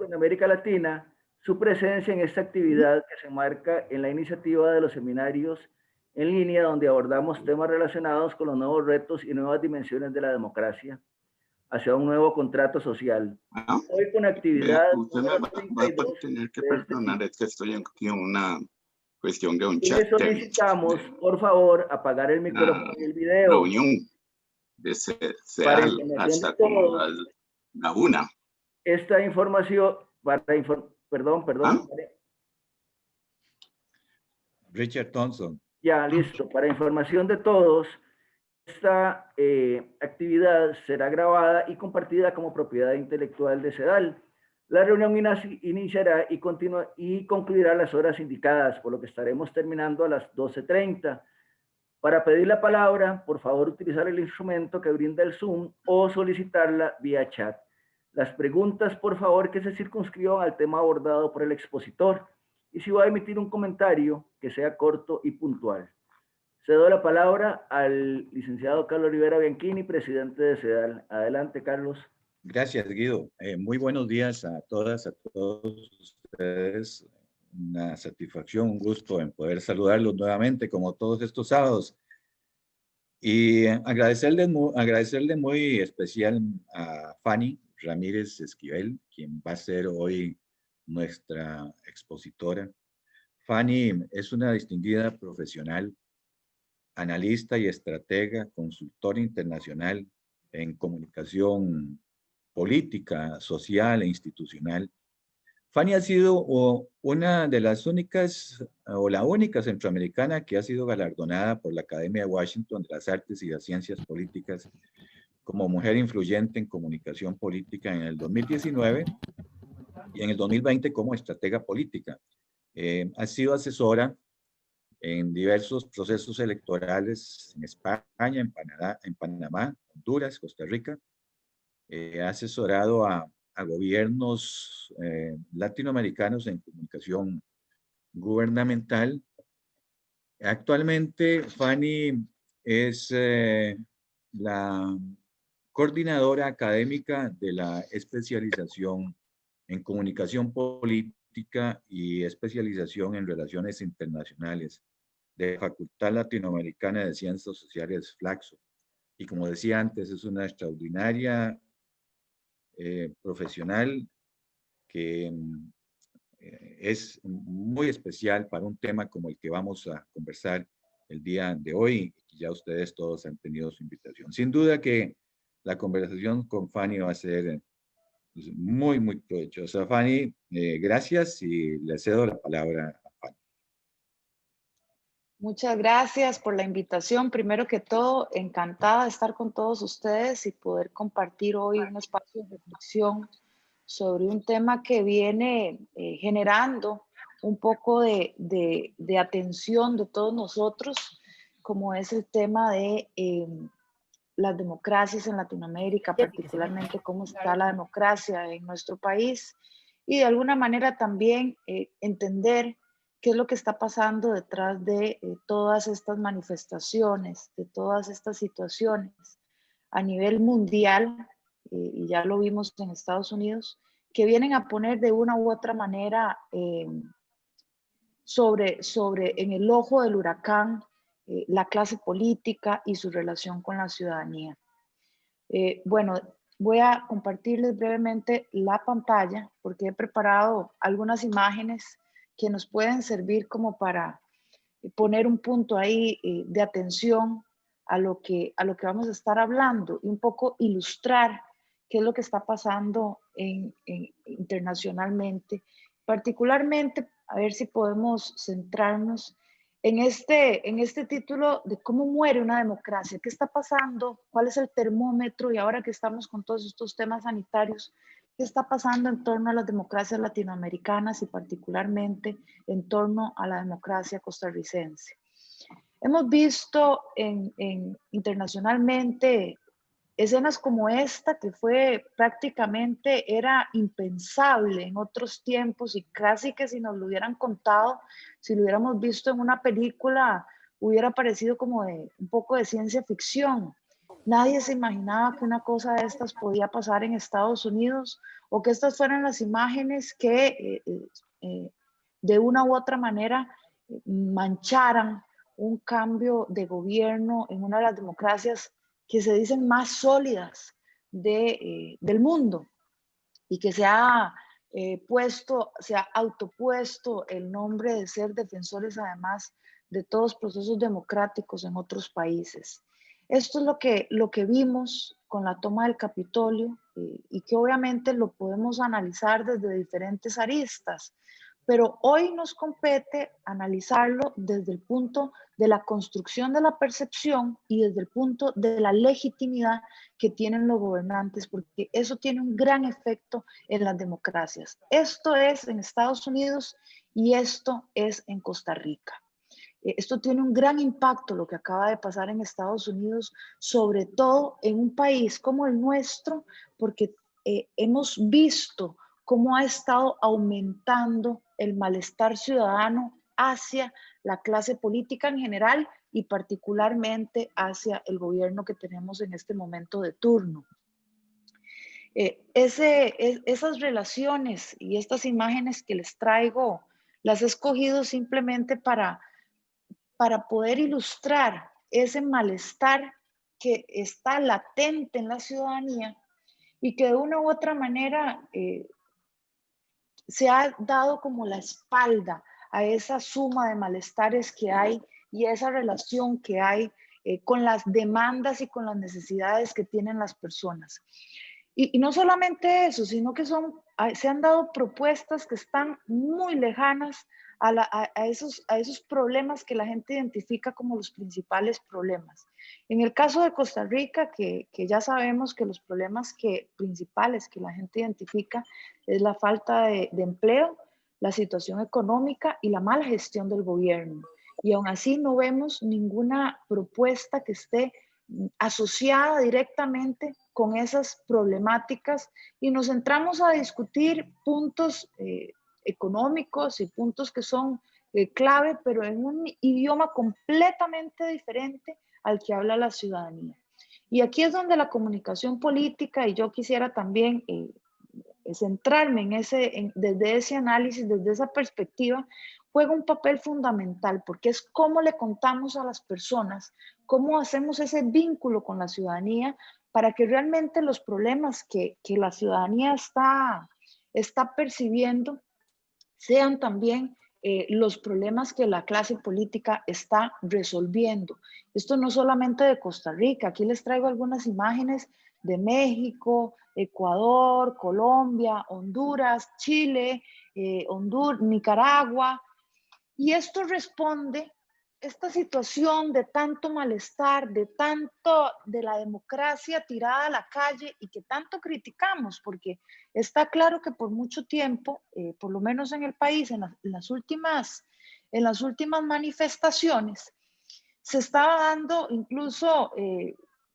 en América Latina, su presencia en esta actividad que se enmarca en la iniciativa de los seminarios en línea donde abordamos temas relacionados con los nuevos retos y nuevas dimensiones de la democracia hacia un nuevo contrato social. Bueno, Hoy con vea, actividad usted me número va a 32 tener que de este perdonar, ciclo. es que estoy aquí en una cuestión de un Y chat le solicitamos, por favor, apagar el una micrófono y el video. reunión de Para CEDAL información de hasta como todos, la una. esta información, perdón, ¿Ah? Richard Thompson. ya listo. Para información de todos, esta actividad será grabada y compartida como propiedad intelectual de CEDAL. La reunión iniciará y concluirá a las horas indicadas, por lo que estaremos terminando a las 12:30. Para pedir la palabra, por favor, utilizar el instrumento que brinda el Zoom o solicitarla vía chat. Las preguntas, por favor, que se circunscriban al tema abordado por el expositor. Y si va a emitir un comentario, que sea corto y puntual. Cedo la palabra al licenciado Carlos Rivera Bianchini, presidente de CEDAL. Adelante, Carlos. Gracias, Guido. Muy buenos días a todas, a todos ustedes. Una satisfacción, un gusto en poder saludarlos nuevamente, como todos estos sábados. Y agradecerle muy especial a Fanny Ramírez Esquivel, quien va a ser hoy nuestra expositora. Fanny es una distinguida profesional, analista y estratega, consultora internacional en comunicación política, social e institucional. Fanny ha sido una de las únicas, o la única centroamericana que ha sido galardonada por la Academia de Washington de las Artes y las Ciencias Políticas como mujer influyente en comunicación política en el 2019 y en el 2020 como estratega política. Ha sido asesora en diversos procesos electorales en España, en Panamá, Honduras, Costa Rica. Ha asesorado a gobiernos latinoamericanos en comunicación gubernamental. Actualmente, Fanny es la coordinadora académica de la especialización en comunicación política y especialización en relaciones internacionales de la Facultad Latinoamericana de Ciencias Sociales, Flaxo. Y como decía antes, es una extraordinaria profesional que es muy especial para un tema como el que vamos a conversar el día de hoy. Ya ustedes todos han tenido su invitación. Sin duda que la conversación con Fanny va a ser muy, muy provechosa. Fanny, gracias y le cedo la palabra a Fanny. Muchas gracias por la invitación. Primero que todo, encantada de estar con todos ustedes y poder compartir hoy un espacio de reflexión sobre un tema que viene generando un poco de atención de todos nosotros, como es el tema de las democracias en Latinoamérica, particularmente cómo está la democracia en nuestro país y de alguna manera también entender qué es lo que está pasando detrás de todas estas manifestaciones, de todas estas situaciones a nivel mundial, y ya lo vimos en Estados Unidos, que vienen a poner de una u otra manera en el ojo del huracán la clase política y su relación con la ciudadanía. Bueno, voy a compartirles brevemente la pantalla porque he preparado algunas imágenes que nos pueden servir como para poner un punto ahí de atención a lo que vamos a estar hablando y un poco ilustrar qué es lo que está pasando internacionalmente. Particularmente, a ver si podemos centrarnos en este título de cómo muere una democracia, qué está pasando, cuál es el termómetro y ahora que estamos con todos estos temas sanitarios, qué está pasando en torno a las democracias latinoamericanas y particularmente en torno a la democracia costarricense. Hemos visto internacionalmente escenas como esta, que fue prácticamente, era impensable en otros tiempos y casi que si nos lo hubieran contado, si lo hubiéramos visto en una película, hubiera parecido como un poco de ciencia ficción. Nadie se imaginaba que una cosa de estas podía pasar en Estados Unidos o que estas fueran las imágenes que de una u otra manera mancharan un cambio de gobierno en una de las democracias que se dicen más sólidas del mundo, y que se ha se ha autopuesto el nombre de ser defensores además de todos los procesos democráticos en otros países. Esto es lo que vimos con la toma del Capitolio y que obviamente lo podemos analizar desde diferentes aristas, pero hoy nos compete analizarlo desde el punto de la construcción de la percepción y desde el punto de la legitimidad que tienen los gobernantes, porque eso tiene un gran efecto en las democracias. Esto es en Estados Unidos y esto es en Costa Rica. Esto tiene un gran impacto, lo que acaba de pasar en Estados Unidos, sobre todo en un país como el nuestro, porque hemos visto cómo ha estado aumentando el malestar ciudadano hacia la clase política en general y particularmente hacia el gobierno que tenemos en este momento de turno. Esas relaciones y estas imágenes que les traigo, las he escogido simplemente para poder ilustrar ese malestar que está latente en la ciudadanía y que de una u otra manera se ha dado como la espalda a esa suma de malestares que hay y a esa relación que hay con las demandas y con las necesidades que tienen las personas. Y no solamente eso, sino que se han dado propuestas que están muy lejanas a esos problemas que la gente identifica como los principales problemas. En el caso de Costa Rica, que ya sabemos que los problemas principales que la gente identifica es la falta de empleo, la situación económica y la mala gestión del gobierno. Y aún así no vemos ninguna propuesta que esté asociada directamente con esas problemáticas y nos centramos a discutir puntos económicos y puntos que son clave, pero en un idioma completamente diferente al que habla la ciudadanía. Y aquí es donde la comunicación política, y yo quisiera también centrarme desde ese análisis, desde esa perspectiva, juega un papel fundamental, porque es cómo le contamos a las personas, cómo hacemos ese vínculo con la ciudadanía para que realmente los problemas que la ciudadanía está percibiendo sean también los problemas que la clase política está resolviendo. Esto no solamente de Costa Rica, aquí les traigo algunas imágenes de México, Ecuador, Colombia, Honduras, Chile, Nicaragua, y esto responde, esta situación de tanto malestar, de la democracia tirada a la calle y que tanto criticamos, porque está claro que por mucho tiempo, por lo menos en el país, en las últimas manifestaciones, se estaba dando incluso,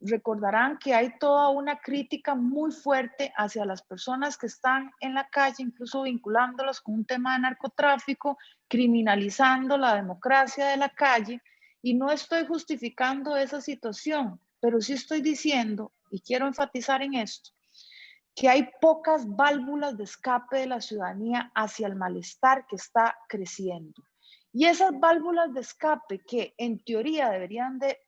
recordarán que hay toda una crítica muy fuerte hacia las personas que están en la calle, incluso vinculándolas con un tema de narcotráfico, criminalizando la democracia de la calle, y no estoy justificando esa situación, pero sí estoy diciendo, y quiero enfatizar en esto, que hay pocas válvulas de escape de la ciudadanía hacia el malestar que está creciendo. Y esas válvulas de escape que en teoría deberían de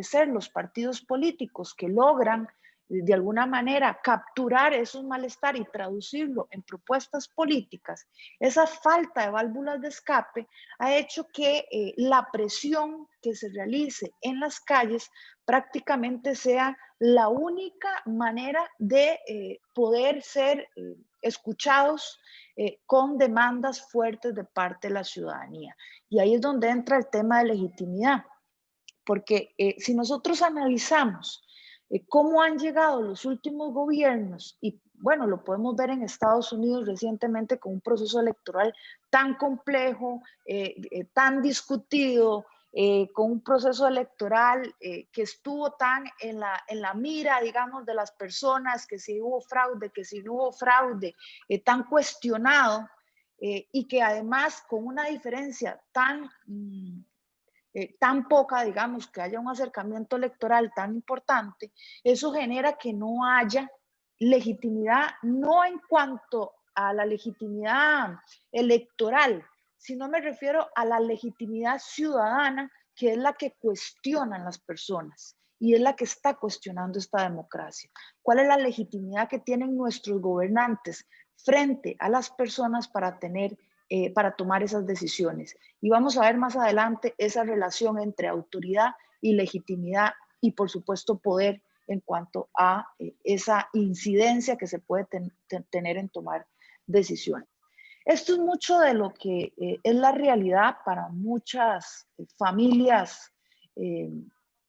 ser los partidos políticos que logran de alguna manera capturar esos malestar y traducirlo en propuestas políticas, esa falta de válvulas de escape ha hecho que la presión que se realice en las calles prácticamente sea la única manera de poder ser escuchados con demandas fuertes de parte de la ciudadanía. Y ahí es donde entra el tema de legitimidad, porque si nosotros analizamos cómo han llegado los últimos gobiernos, y bueno, lo podemos ver en Estados Unidos recientemente con un proceso electoral tan complejo, tan discutido, con un proceso electoral que estuvo tan en la mira, digamos, de las personas, que si hubo fraude, que si no hubo fraude, tan cuestionado, y que además con una diferencia tan tan poca, digamos, que haya un acercamiento electoral tan importante, eso genera que no haya legitimidad, no en cuanto a la legitimidad electoral, sino me refiero a la legitimidad ciudadana, que es la que cuestionan las personas y es la que está cuestionando esta democracia. ¿Cuál es la legitimidad que tienen nuestros gobernantes frente a las personas para tomar esas decisiones? Y vamos a ver más adelante esa relación entre autoridad y legitimidad y, por supuesto, poder en cuanto a esa incidencia que se puede tener en tomar decisiones. Esto es mucho de lo que es la realidad para muchas familias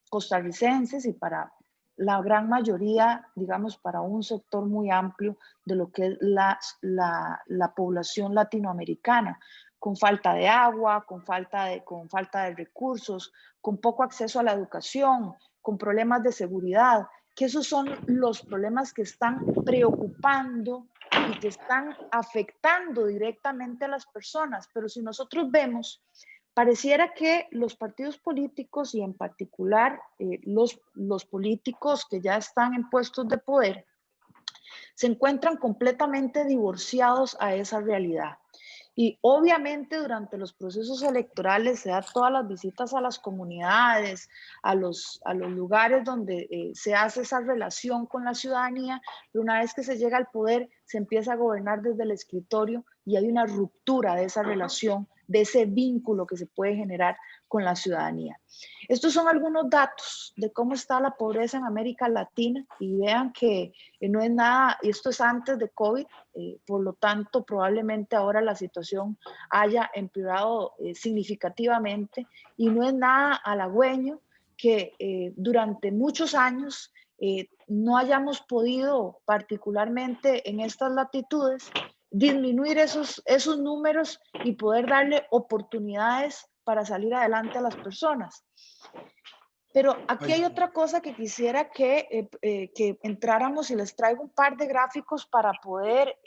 costarricenses y para la gran mayoría, digamos, para un sector muy amplio de lo que es la población latinoamericana, con falta de agua, con falta de recursos, con poco acceso a la educación, con problemas de seguridad, que esos son los problemas que están preocupando y que están afectando directamente a las personas. Pero si nosotros vemos, pareciera que los partidos políticos y en particular los políticos que ya están en puestos de poder se encuentran completamente divorciados a esa realidad. Y obviamente durante los procesos electorales se da todas las visitas a las comunidades, a los lugares donde se hace esa relación con la ciudadanía, pero una vez que se llega al poder se empieza a gobernar desde el escritorio y hay una ruptura de esa relación, de ese vínculo que se puede generar con la ciudadanía. Estos son algunos datos de cómo está la pobreza en América Latina y vean que no es nada, esto es antes de COVID, por lo tanto probablemente ahora la situación haya empeorado significativamente y no es nada halagüeño que durante muchos años no hayamos podido, particularmente en estas latitudes, disminuir esos números y poder darle oportunidades para salir adelante a las personas. Pero aquí hay otra cosa que quisiera que entráramos y les traigo un par de gráficos para poder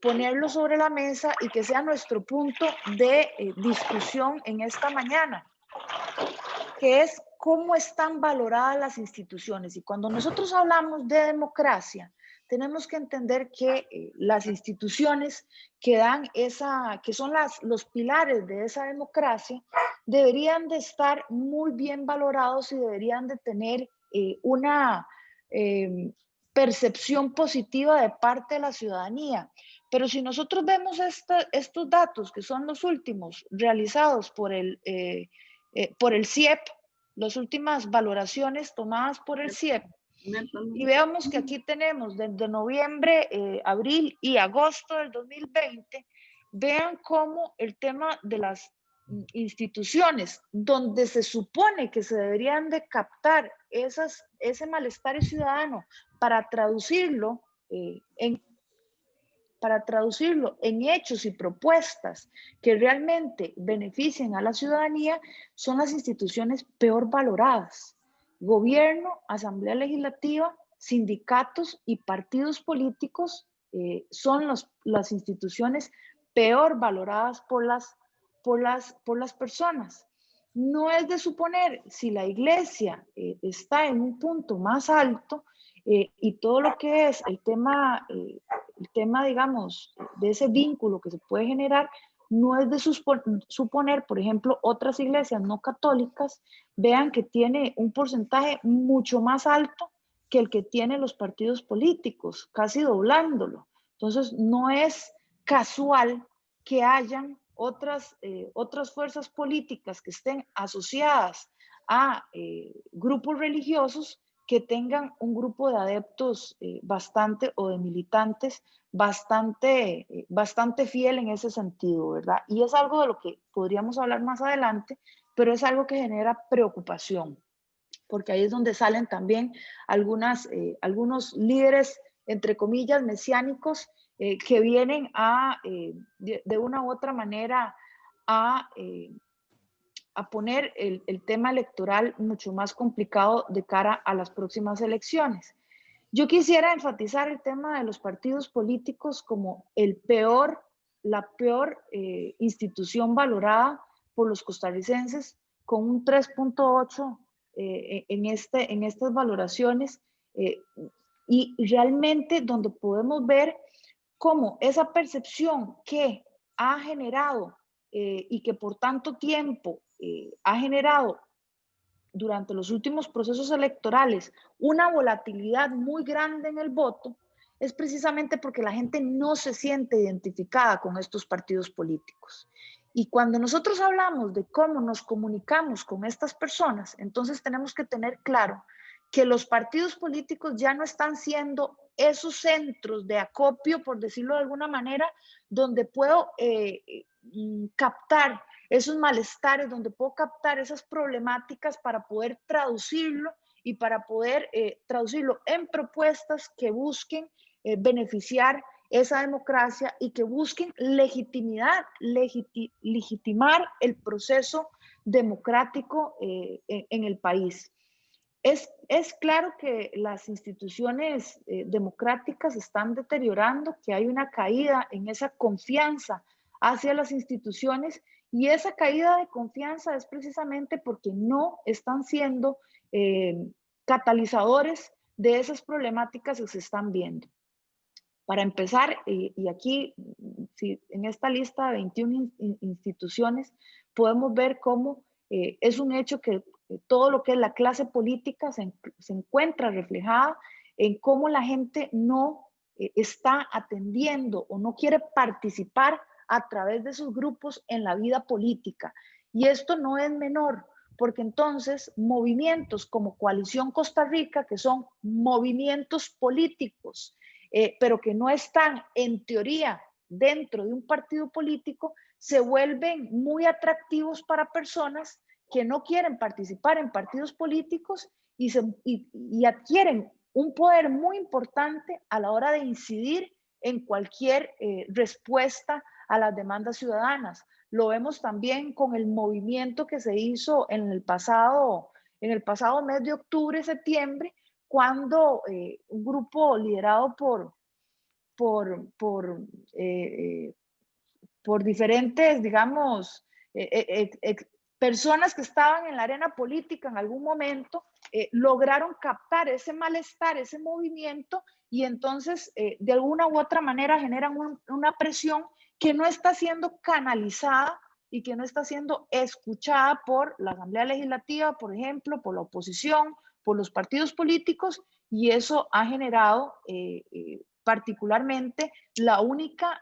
ponerlo sobre la mesa y que sea nuestro punto de discusión en esta mañana, que es cómo están valoradas las instituciones. Y cuando nosotros hablamos de democracia, tenemos que entender que las instituciones que dan que son los pilares de esa democracia, deberían de estar muy bien valorados y deberían de tener una percepción positiva de parte de la ciudadanía. Pero si nosotros vemos estos datos, que son los últimos realizados por el CIEP, las últimas valoraciones tomadas por el CIEP, y veamos que aquí tenemos desde noviembre, abril y agosto del 2020, vean cómo el tema de las instituciones donde se supone que se deberían de captar ese malestar ciudadano para traducirlo en hechos y propuestas que realmente beneficien a la ciudadanía, son las instituciones peor valoradas. Gobierno, Asamblea Legislativa, sindicatos y partidos políticos son las instituciones peor valoradas por las personas. No es de suponer, si la iglesia está en un punto más alto y todo lo que es el tema, digamos, de ese vínculo que se puede generar, no es de suponer, por ejemplo, otras iglesias no católicas, vean que tiene un porcentaje mucho más alto que el que tienen los partidos políticos, casi doblándolo. Entonces, no es casual que hayan otras fuerzas políticas que estén asociadas a grupos religiosos que tengan un grupo de adeptos bastante o de militantes bastante fiel en ese sentido, ¿verdad? Y es algo de lo que podríamos hablar más adelante, pero es algo que genera preocupación, porque ahí es donde salen también algunos líderes, entre comillas, mesiánicos, que vienen de una u otra manera a poner el tema electoral mucho más complicado de cara a las próximas elecciones. Yo quisiera enfatizar el tema de los partidos políticos como la peor institución valorada por los costarricenses, con un 3.8 en estas valoraciones, y realmente donde podemos ver cómo esa percepción que ha generado y que por tanto tiempo ha generado durante los últimos procesos electorales una volatilidad muy grande en el voto, es precisamente porque la gente no se siente identificada con estos partidos políticos. Y cuando nosotros hablamos de cómo nos comunicamos con estas personas, entonces tenemos que tener claro que los partidos políticos ya no están siendo esos centros de acopio, por decirlo de alguna manera, donde puedo captar esos malestares, donde puedo captar esas problemáticas para poder traducirlo y para poder traducirlo en propuestas que busquen beneficiar esa democracia y que busquen legitimar el proceso democrático en el país. Es claro que las instituciones democráticas están deteriorando, que hay una caída en esa confianza hacia las instituciones, y esa caída de confianza es precisamente porque no están siendo catalizadores de esas problemáticas que se están viendo. Para empezar, y aquí en esta lista de 21 instituciones podemos ver cómo es un hecho que todo lo que es la clase política se encuentra reflejada en cómo la gente no está atendiendo o no quiere participar a través de sus grupos en la vida política. Y esto no es menor, porque entonces movimientos como Coalición Costa Rica, que son movimientos políticos, pero que no están en teoría dentro de un partido político, se vuelven muy atractivos para personas que no quieren participar en partidos políticos y adquieren un poder muy importante a la hora de incidir en cualquier respuesta a las demandas ciudadanas. Lo vemos también con el movimiento que se hizo en el pasado mes de octubre, septiembre, cuando un grupo liderado por diferentes, digamos, personas que estaban en la arena política en algún momento, lograron captar ese malestar, ese movimiento, y entonces de alguna u otra manera generan una presión que no está siendo canalizada y que no está siendo escuchada por la Asamblea Legislativa, por ejemplo, por la oposición, por los partidos políticos, y eso ha generado particularmente la única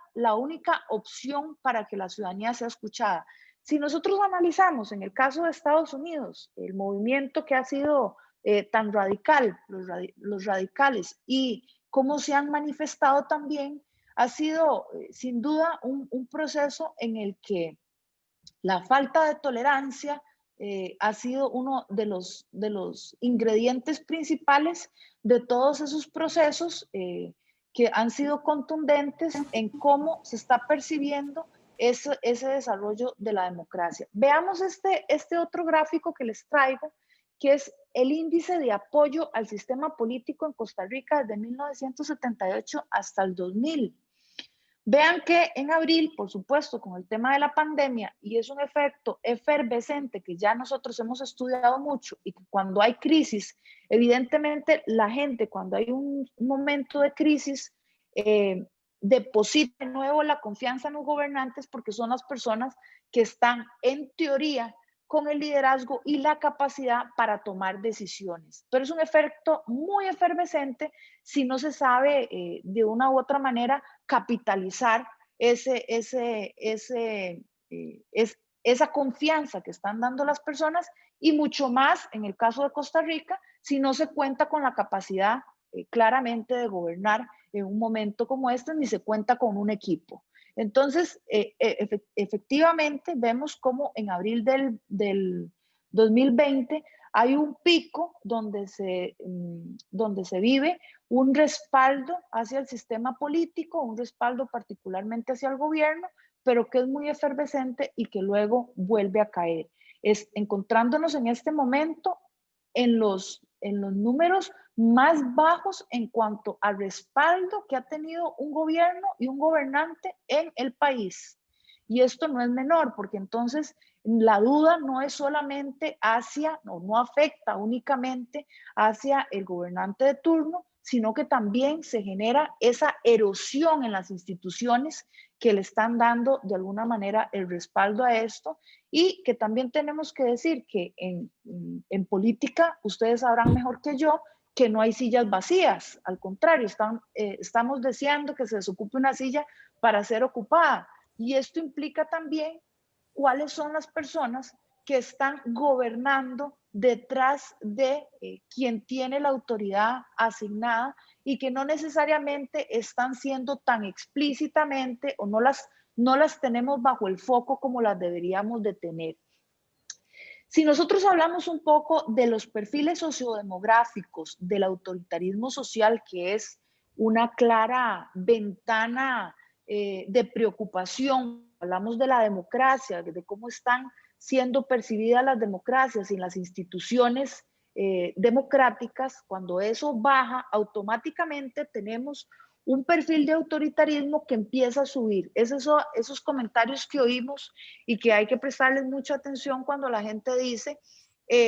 opción para que la ciudadanía sea escuchada. Si nosotros analizamos en el caso de Estados Unidos, el movimiento que ha sido tan radical, los radicales, y cómo se han manifestado también, ha sido sin duda un proceso en el que la falta de tolerancia ha sido uno de los ingredientes principales de todos esos procesos que han sido contundentes en cómo se está percibiendo ese desarrollo de la democracia. Veamos este otro gráfico que les traigo, que es el índice de apoyo al sistema político en Costa Rica desde 1978 hasta el 2000. Vean que en abril, por supuesto, con el tema de la pandemia, y es un efecto efervescente que ya nosotros hemos estudiado mucho, y que cuando hay crisis, evidentemente la gente, cuando hay un momento de crisis, deposita de nuevo la confianza en los gobernantes, porque son las personas que están en teoría con el liderazgo y la capacidad para tomar decisiones. Pero es un efecto muy efervescente si no se sabe de una u otra manera capitalizar esa confianza que están dando las personas, y mucho más en el caso de Costa Rica si no se cuenta con la capacidad claramente de gobernar en un momento como este, ni se cuenta con un equipo. Entonces, efectivamente, vemos cómo en abril del 2020 hay un pico donde se vive un respaldo hacia el sistema político, un respaldo particularmente hacia el gobierno, pero que es muy efervescente y que luego vuelve a caer. Encontrándonos en este momento en los números más bajos en cuanto al respaldo que ha tenido un gobierno y un gobernante en el país. Y esto no es menor, porque entonces la duda no es solamente hacia, no afecta únicamente hacia el gobernante de turno, sino que también se genera esa erosión en las instituciones que le están dando de alguna manera el respaldo a esto, y que también tenemos que decir que en política, ustedes sabrán mejor que yo, que no hay sillas vacías, al contrario, estamos deseando que se desocupe una silla para ser ocupada, y esto implica también cuáles son las personas que están gobernando detrás de quien tiene la autoridad asignada y que no necesariamente están siendo tan explícitamente o no las tenemos bajo el foco como las deberíamos de tener. Si nosotros hablamos un poco de los perfiles sociodemográficos del autoritarismo social, que es una clara ventana de preocupación, hablamos de la democracia, de cómo están siendo percibidas las democracias y las instituciones democráticas. Cuando eso baja, automáticamente tenemos un perfil de autoritarismo que empieza a subir. Esos comentarios que oímos y que hay que prestarles mucha atención cuando la gente dice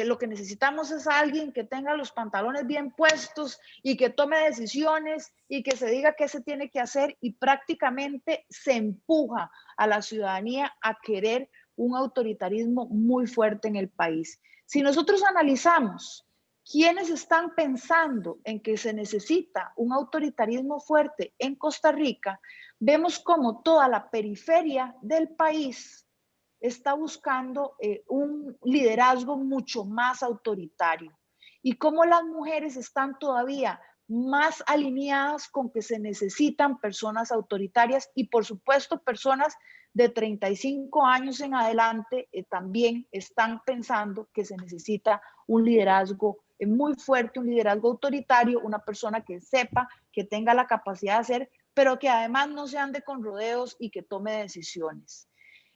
lo que necesitamos es alguien que tenga los pantalones bien puestos y que tome decisiones y que se diga qué se tiene que hacer, y prácticamente se empuja a la ciudadanía a querer un autoritarismo muy fuerte en el país. Si nosotros analizamos quiénes están pensando en que se necesita un autoritarismo fuerte en Costa Rica, vemos como toda la periferia del país está buscando un liderazgo mucho más autoritario, y cómo las mujeres están todavía más alineadas con que se necesitan personas autoritarias, y por supuesto personas de 35 años en adelante también están pensando que se necesita un liderazgo muy fuerte, un liderazgo autoritario, una persona que sepa, que tenga la capacidad de hacer, pero que además no se ande con rodeos y que tome decisiones.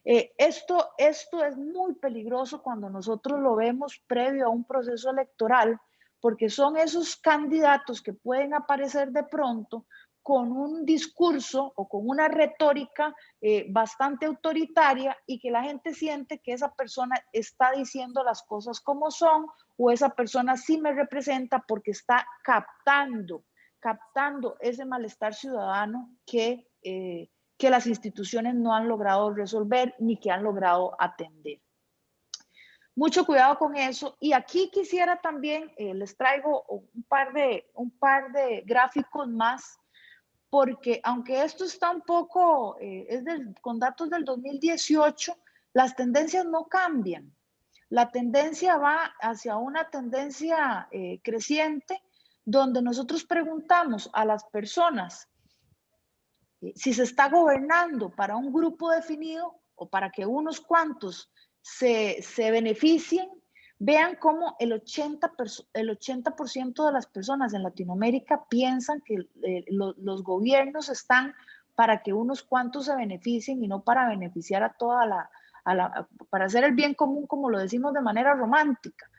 Esto es muy peligroso cuando nosotros lo vemos previo a un proceso electoral, porque son esos candidatos que pueden aparecer de pronto con un discurso o con una retórica bastante autoritaria, y que la gente siente que esa persona está diciendo las cosas como son, o esa persona sí me representa, porque está captando ese malestar ciudadano que las instituciones no han logrado resolver ni que han logrado atender. Mucho cuidado con eso. Y aquí quisiera también, les traigo un par de gráficos más, porque aunque esto está un poco, con datos del 2018, las tendencias no cambian. La tendencia va hacia una tendencia creciente, donde nosotros preguntamos a las personas si se está gobernando para un grupo definido o para que unos cuantos se beneficien. Vean cómo el 80% de las personas en Latinoamérica piensan que los gobiernos están para que unos cuantos se beneficien y no para beneficiar a toda para hacer el bien común, como lo decimos de manera romántica.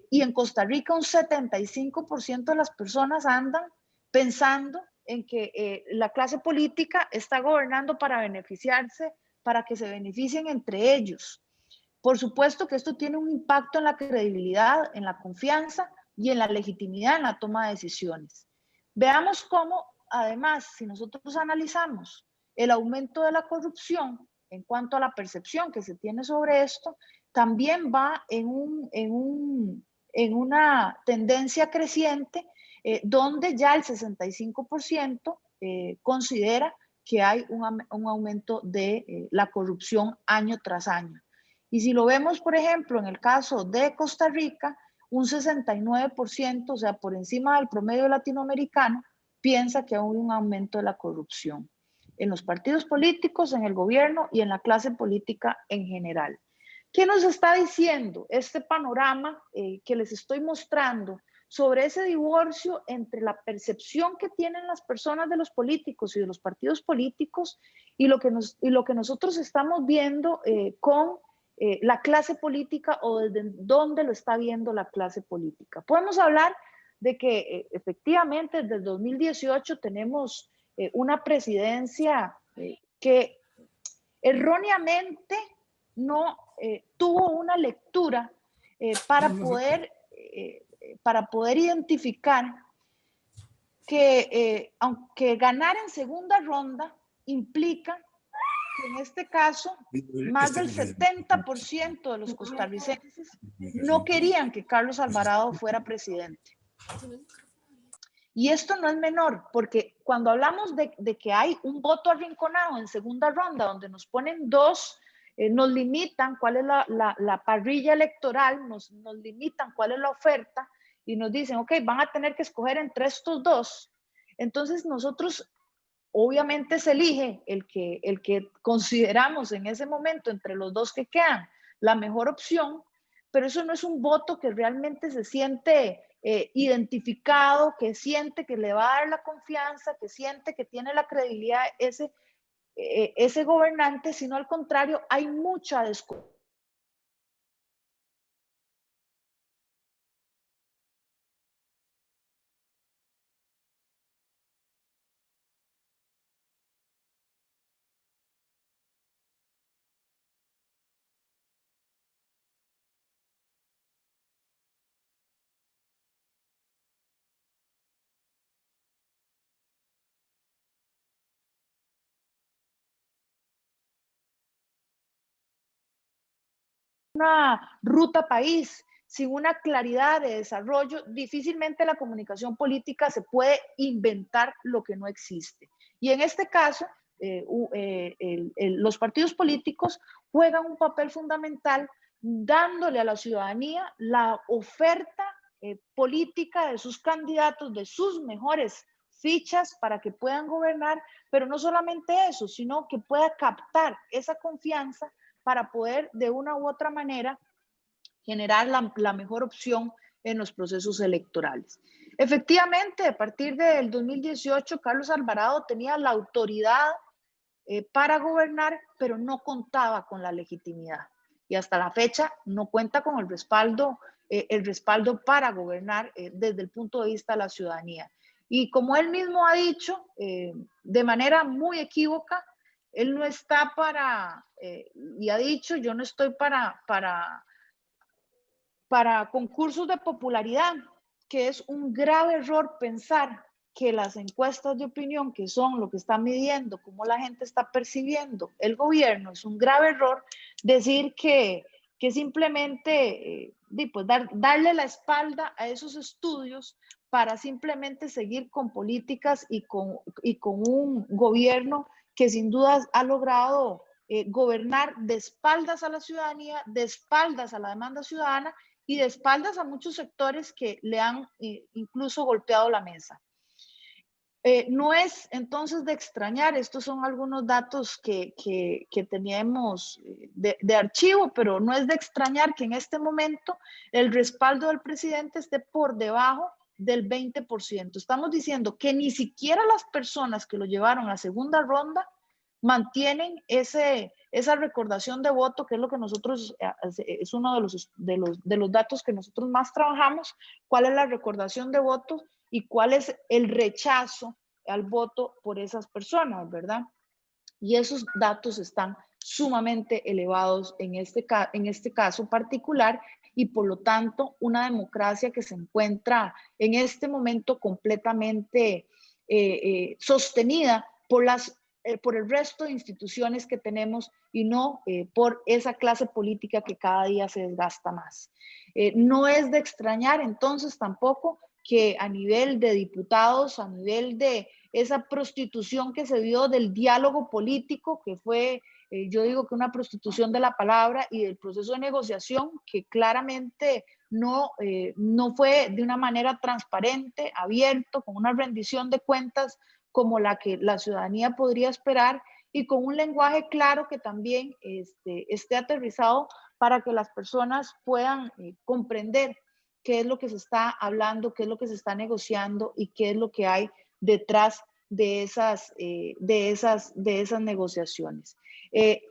Y en Costa Rica un 75% de las personas andan pensando en que la clase política está gobernando para beneficiarse, para que se beneficien entre ellos. Por supuesto que esto tiene un impacto en la credibilidad, en la confianza y en la legitimidad en la toma de decisiones. Veamos cómo, además, si nosotros analizamos el aumento de la corrupción en cuanto a la percepción que se tiene sobre esto, también va en una tendencia creciente, donde ya el 65% considera que hay un aumento de la corrupción año tras año. Y si lo vemos, por ejemplo, en el caso de Costa Rica, un 69%, o sea, por encima del promedio latinoamericano, piensa que hay un aumento de la corrupción en los partidos políticos, en el gobierno y en la clase política en general. ¿Qué nos está diciendo este panorama que les estoy mostrando sobre ese divorcio entre la percepción que tienen las personas de los políticos y de los partidos políticos y lo que nosotros estamos viendo con la clase política, o desde dónde lo está viendo la clase política? Podemos hablar de que efectivamente desde el 2018 tenemos una presidencia que erróneamente no tuvo una lectura para poder identificar que aunque ganar en segunda ronda implica que en este caso más del 70% de los costarricenses no querían que Carlos Alvarado fuera presidente. Y esto no es menor, porque cuando hablamos de que hay un voto arrinconado en segunda ronda, donde nos ponen dos, nos limitan cuál es la parrilla electoral, nos limitan cuál es la oferta, y nos dicen, ok, van a tener que escoger entre estos dos. Entonces nosotros, obviamente se elige el que consideramos en ese momento entre los dos que quedan la mejor opción, pero eso no es un voto que realmente se siente identificado, que siente que le va a dar la confianza, que siente que tiene la credibilidad ese gobernante, sino al contrario, hay mucha desconfianza. Una ruta país, sin una claridad de desarrollo, difícilmente la comunicación política se puede inventar lo que no existe. Y en este caso, los partidos políticos juegan un papel fundamental dándole a la ciudadanía la oferta política de sus candidatos, de sus mejores fichas para que puedan gobernar, pero no solamente eso, sino que pueda captar esa confianza para poder de una u otra manera generar la mejor opción en los procesos electorales. Efectivamente, a partir del 2018, Carlos Alvarado tenía la autoridad para gobernar, pero no contaba con la legitimidad. Y hasta la fecha no cuenta con el respaldo para gobernar desde el punto de vista de la ciudadanía. Y como él mismo ha dicho, de manera muy equívoca, él no está y ha dicho, yo no estoy para concursos de popularidad, que es un grave error pensar que las encuestas de opinión, que son lo que están midiendo, cómo la gente está percibiendo el gobierno, es un grave error decir que simplemente pues darle la espalda a esos estudios para simplemente seguir con políticas y con un gobierno que sin duda ha logrado gobernar de espaldas a la ciudadanía, de espaldas a la demanda ciudadana y de espaldas a muchos sectores que le han incluso golpeado la mesa. No es entonces de extrañar, estos son algunos datos que teníamos de archivo, pero no es de extrañar que en este momento el respaldo del presidente esté por debajo del 20%. Estamos diciendo que ni siquiera las personas que lo llevaron a segunda ronda mantienen esa recordación de voto, que es lo que nosotros, es uno de los datos que nosotros más trabajamos, cuál es la recordación de votos y cuál es el rechazo al voto por esas personas, ¿verdad? Y esos datos están sumamente elevados en este caso particular y por lo tanto una democracia que se encuentra en este momento completamente sostenida por el resto de instituciones que tenemos y no por esa clase política que cada día se desgasta más. No es de extrañar entonces tampoco que a nivel de diputados, a nivel de esa prostitución que se dio del diálogo político, que fue, yo digo que una prostitución de la palabra y del proceso de negociación que claramente no fue de una manera transparente, abierto, con una rendición de cuentas como la que la ciudadanía podría esperar y con un lenguaje claro que también esté aterrizado para que las personas puedan comprender qué es lo que se está hablando, qué es lo que se está negociando y qué es lo que hay detrás de esas negociaciones.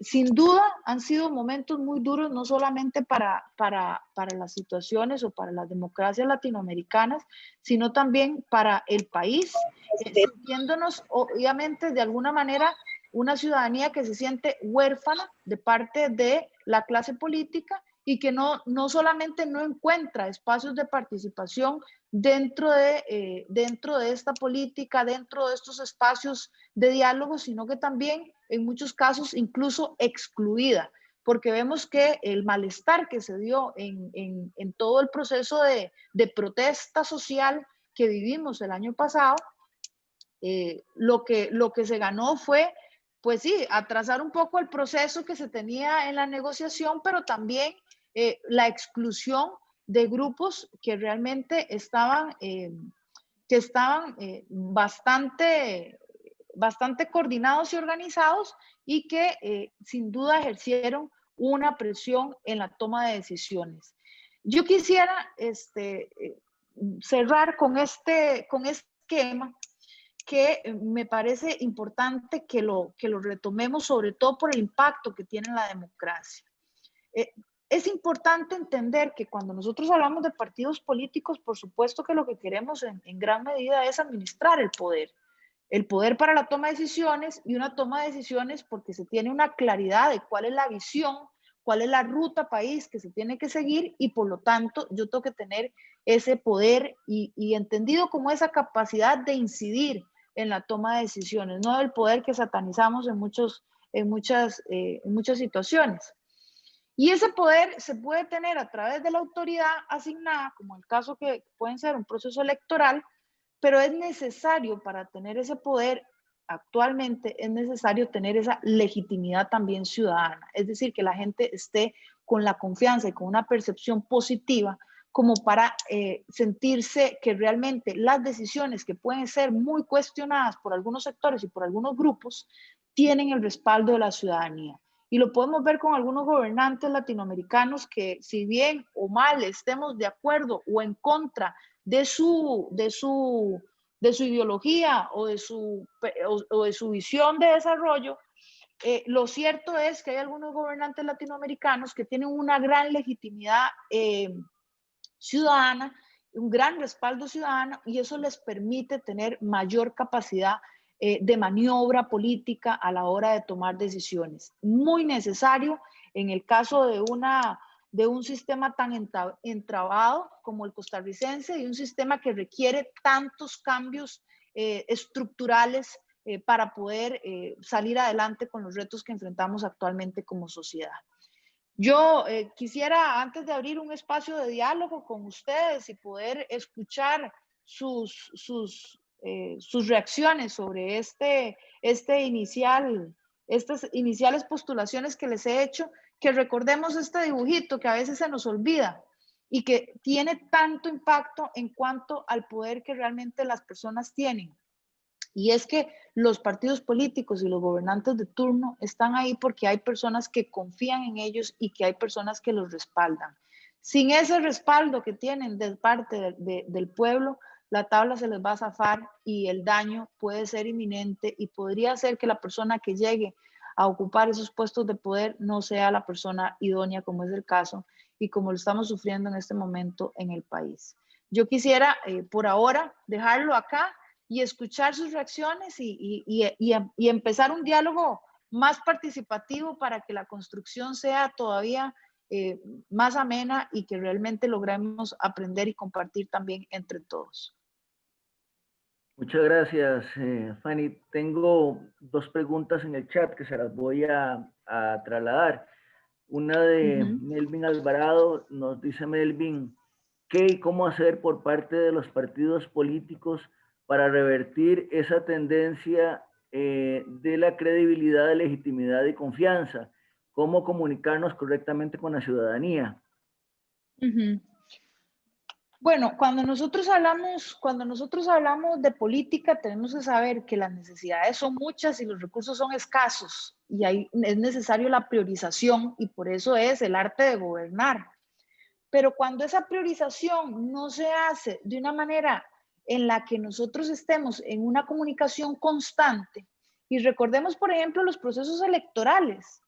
Sin duda han sido momentos muy duros, no solamente para las situaciones o para las democracias latinoamericanas, sino también para el país, sintiéndonos obviamente de alguna manera una ciudadanía que se siente huérfana de parte de la clase política y que no solamente no encuentra espacios de participación dentro de esta política, dentro de estos espacios de diálogo, sino que también en muchos casos incluso excluida, porque vemos que el malestar que se dio en todo el proceso de protesta social que vivimos el año pasado, lo que se ganó fue, pues sí, atrasar un poco el proceso que se tenía en la negociación, pero también la exclusión de grupos que realmente estaban bastante coordinados y organizados y que sin duda ejercieron una presión en la toma de decisiones. Yo quisiera cerrar con este esquema que me parece importante que lo retomemos, sobre todo por el impacto que tiene en la democracia. Es importante entender que cuando nosotros hablamos de partidos políticos, por supuesto que lo que queremos en gran medida es administrar el poder para la toma de decisiones, y una toma de decisiones porque se tiene una claridad de cuál es la visión, cuál es la ruta país que se tiene que seguir, y por lo tanto yo tengo que tener ese poder y entendido como esa capacidad de incidir en la toma de decisiones, no el poder que satanizamos en muchas situaciones. Y ese poder se puede tener a través de la autoridad asignada, como el caso que puede ser un proceso electoral, pero es necesario, para tener ese poder actualmente, es necesario tener esa legitimidad también ciudadana, es decir, que la gente esté con la confianza y con una percepción positiva como para sentirse que realmente las decisiones que pueden ser muy cuestionadas por algunos sectores y por algunos grupos tienen el respaldo de la ciudadanía. Y lo podemos ver con algunos gobernantes latinoamericanos que, si bien o mal estemos de acuerdo o en contra de su ideología o de su visión de desarrollo, lo cierto es que hay algunos gobernantes latinoamericanos que tienen una gran legitimidad ciudadana, un gran respaldo ciudadano, y eso les permite tener mayor capacidad de maniobra política a la hora de tomar decisiones. Muy necesario en el caso de un sistema tan entrabado como el costarricense, y un sistema que requiere tantos cambios estructurales para poder salir adelante con los retos que enfrentamos actualmente como sociedad. Yo quisiera, antes de abrir un espacio de diálogo con ustedes y poder escuchar sus reacciones sobre estas iniciales postulaciones que les he hecho, que recordemos este dibujito que a veces se nos olvida y que tiene tanto impacto en cuanto al poder que realmente las personas tienen. Y es que los partidos políticos y los gobernantes de turno están ahí porque hay personas que confían en ellos y que hay personas que los respaldan. Sin ese respaldo que tienen de parte del pueblo, la tabla se les va a zafar y el daño puede ser inminente, y podría ser que la persona que llegue a ocupar esos puestos de poder no sea la persona idónea, como es el caso y como lo estamos sufriendo en este momento en el país. Yo quisiera por ahora dejarlo acá y escuchar sus reacciones y empezar un diálogo más participativo para que la construcción sea todavía más amena y que realmente logremos aprender y compartir también entre todos. Muchas gracias, Fanny. Tengo dos preguntas en el chat que se las voy a trasladar. Una de Melvin Alvarado. Nos dice Melvin, ¿qué y cómo hacer por parte de los partidos políticos para revertir esa tendencia de la credibilidad, legitimidad y confianza? ¿Cómo comunicarnos correctamente con la ciudadanía? Bueno, cuando nosotros hablamos de política, tenemos que saber que las necesidades son muchas y los recursos son escasos, y ahí es necesario la priorización, y por eso es el arte de gobernar. Pero cuando esa priorización no se hace de una manera en la que nosotros estemos en una comunicación constante, y recordemos, por ejemplo, los procesos electorales.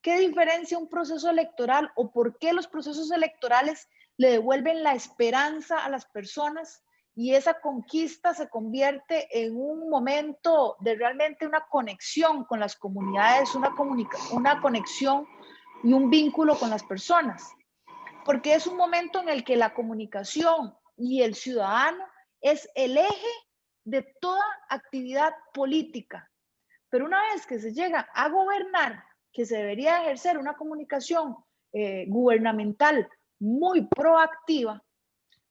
¿Qué diferencia un proceso electoral, o por qué los procesos electorales le devuelven la esperanza a las personas y esa conquista se convierte en un momento de realmente una conexión con las comunidades, una conexión y un vínculo con las personas, porque es un momento en el que la comunicación y el ciudadano es el eje de toda actividad política. Pero una vez que se llega a gobernar, que se debería ejercer una comunicación gubernamental muy proactiva,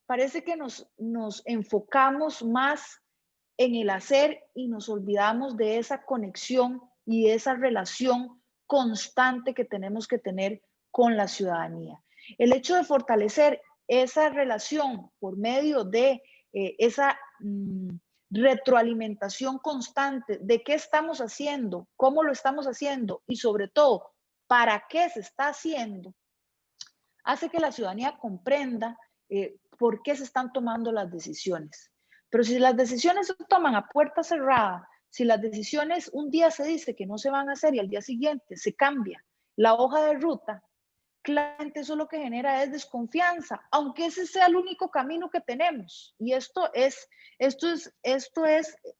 parece que nos enfocamos más en el hacer y nos olvidamos de esa conexión y de esa relación constante que tenemos que tener con la ciudadanía. El hecho de fortalecer esa relación por medio de esa retroalimentación constante de qué estamos haciendo, cómo lo estamos haciendo y sobre todo, para qué se está haciendo, hace que la ciudadanía comprenda por qué se están tomando las decisiones. Pero si las decisiones se toman a puerta cerrada, si las decisiones un día se dice que no se van a hacer y al día siguiente se cambia la hoja de ruta, claramente eso lo que genera es desconfianza, aunque ese sea el único camino que tenemos. Y esto es,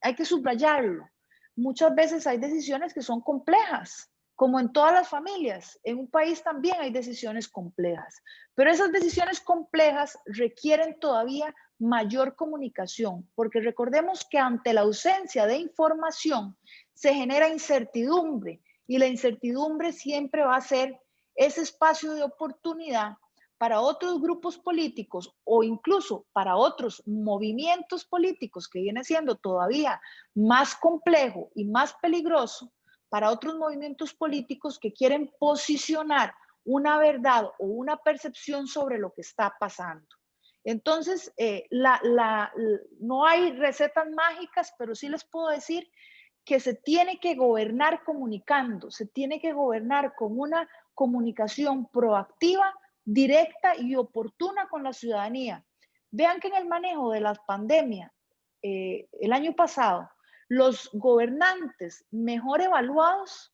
hay que subrayarlo. Muchas veces hay decisiones que son complejas, como en todas las familias. En un país también hay decisiones complejas, pero esas decisiones complejas requieren todavía mayor comunicación, porque recordemos que ante la ausencia de información se genera incertidumbre y la incertidumbre siempre va a ser ese espacio de oportunidad para otros grupos políticos o incluso para otros movimientos políticos que viene siendo todavía más complejo y más peligroso, para otros movimientos políticos que quieren posicionar una verdad o una percepción sobre lo que está pasando. Entonces, no hay recetas mágicas, pero sí les puedo decir que se tiene que gobernar comunicando, se tiene que gobernar con una comunicación proactiva, directa y oportuna con la ciudadanía. Vean que en el manejo de la pandemia, el año pasado, los gobernantes mejor evaluados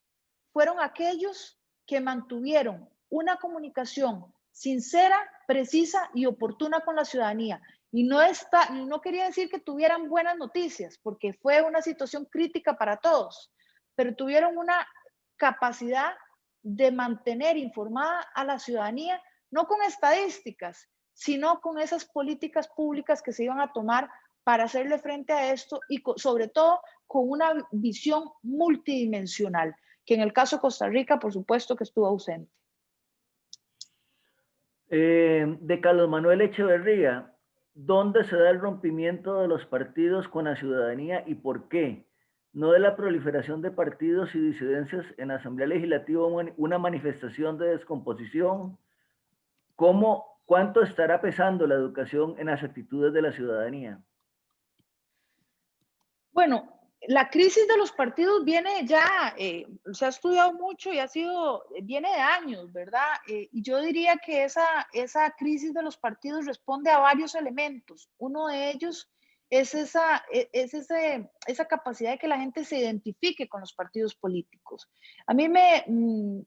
fueron aquellos que mantuvieron una comunicación sincera, precisa y oportuna con la ciudadanía. Y no quería decir que tuvieran buenas noticias, porque fue una situación crítica para todos, pero tuvieron una capacidad de mantener informada a la ciudadanía, no con estadísticas, sino con esas políticas públicas que se iban a tomar para hacerle frente a esto y sobre todo con una visión multidimensional, que en el caso de Costa Rica, por supuesto que estuvo ausente. De Carlos Manuel Echeverría, ¿dónde se da el rompimiento de los partidos con la ciudadanía y por qué? No de la proliferación de partidos y disidencias en la Asamblea Legislativa, una manifestación de descomposición. ¿Cuánto estará pesando la educación en las actitudes de la ciudadanía? Bueno, la crisis de los partidos viene ya, se ha estudiado mucho y viene de años, ¿verdad? Y yo diría que esa crisis de los partidos responde a varios elementos. Uno de ellos es esa capacidad de que la gente se identifique con los partidos políticos. A mí me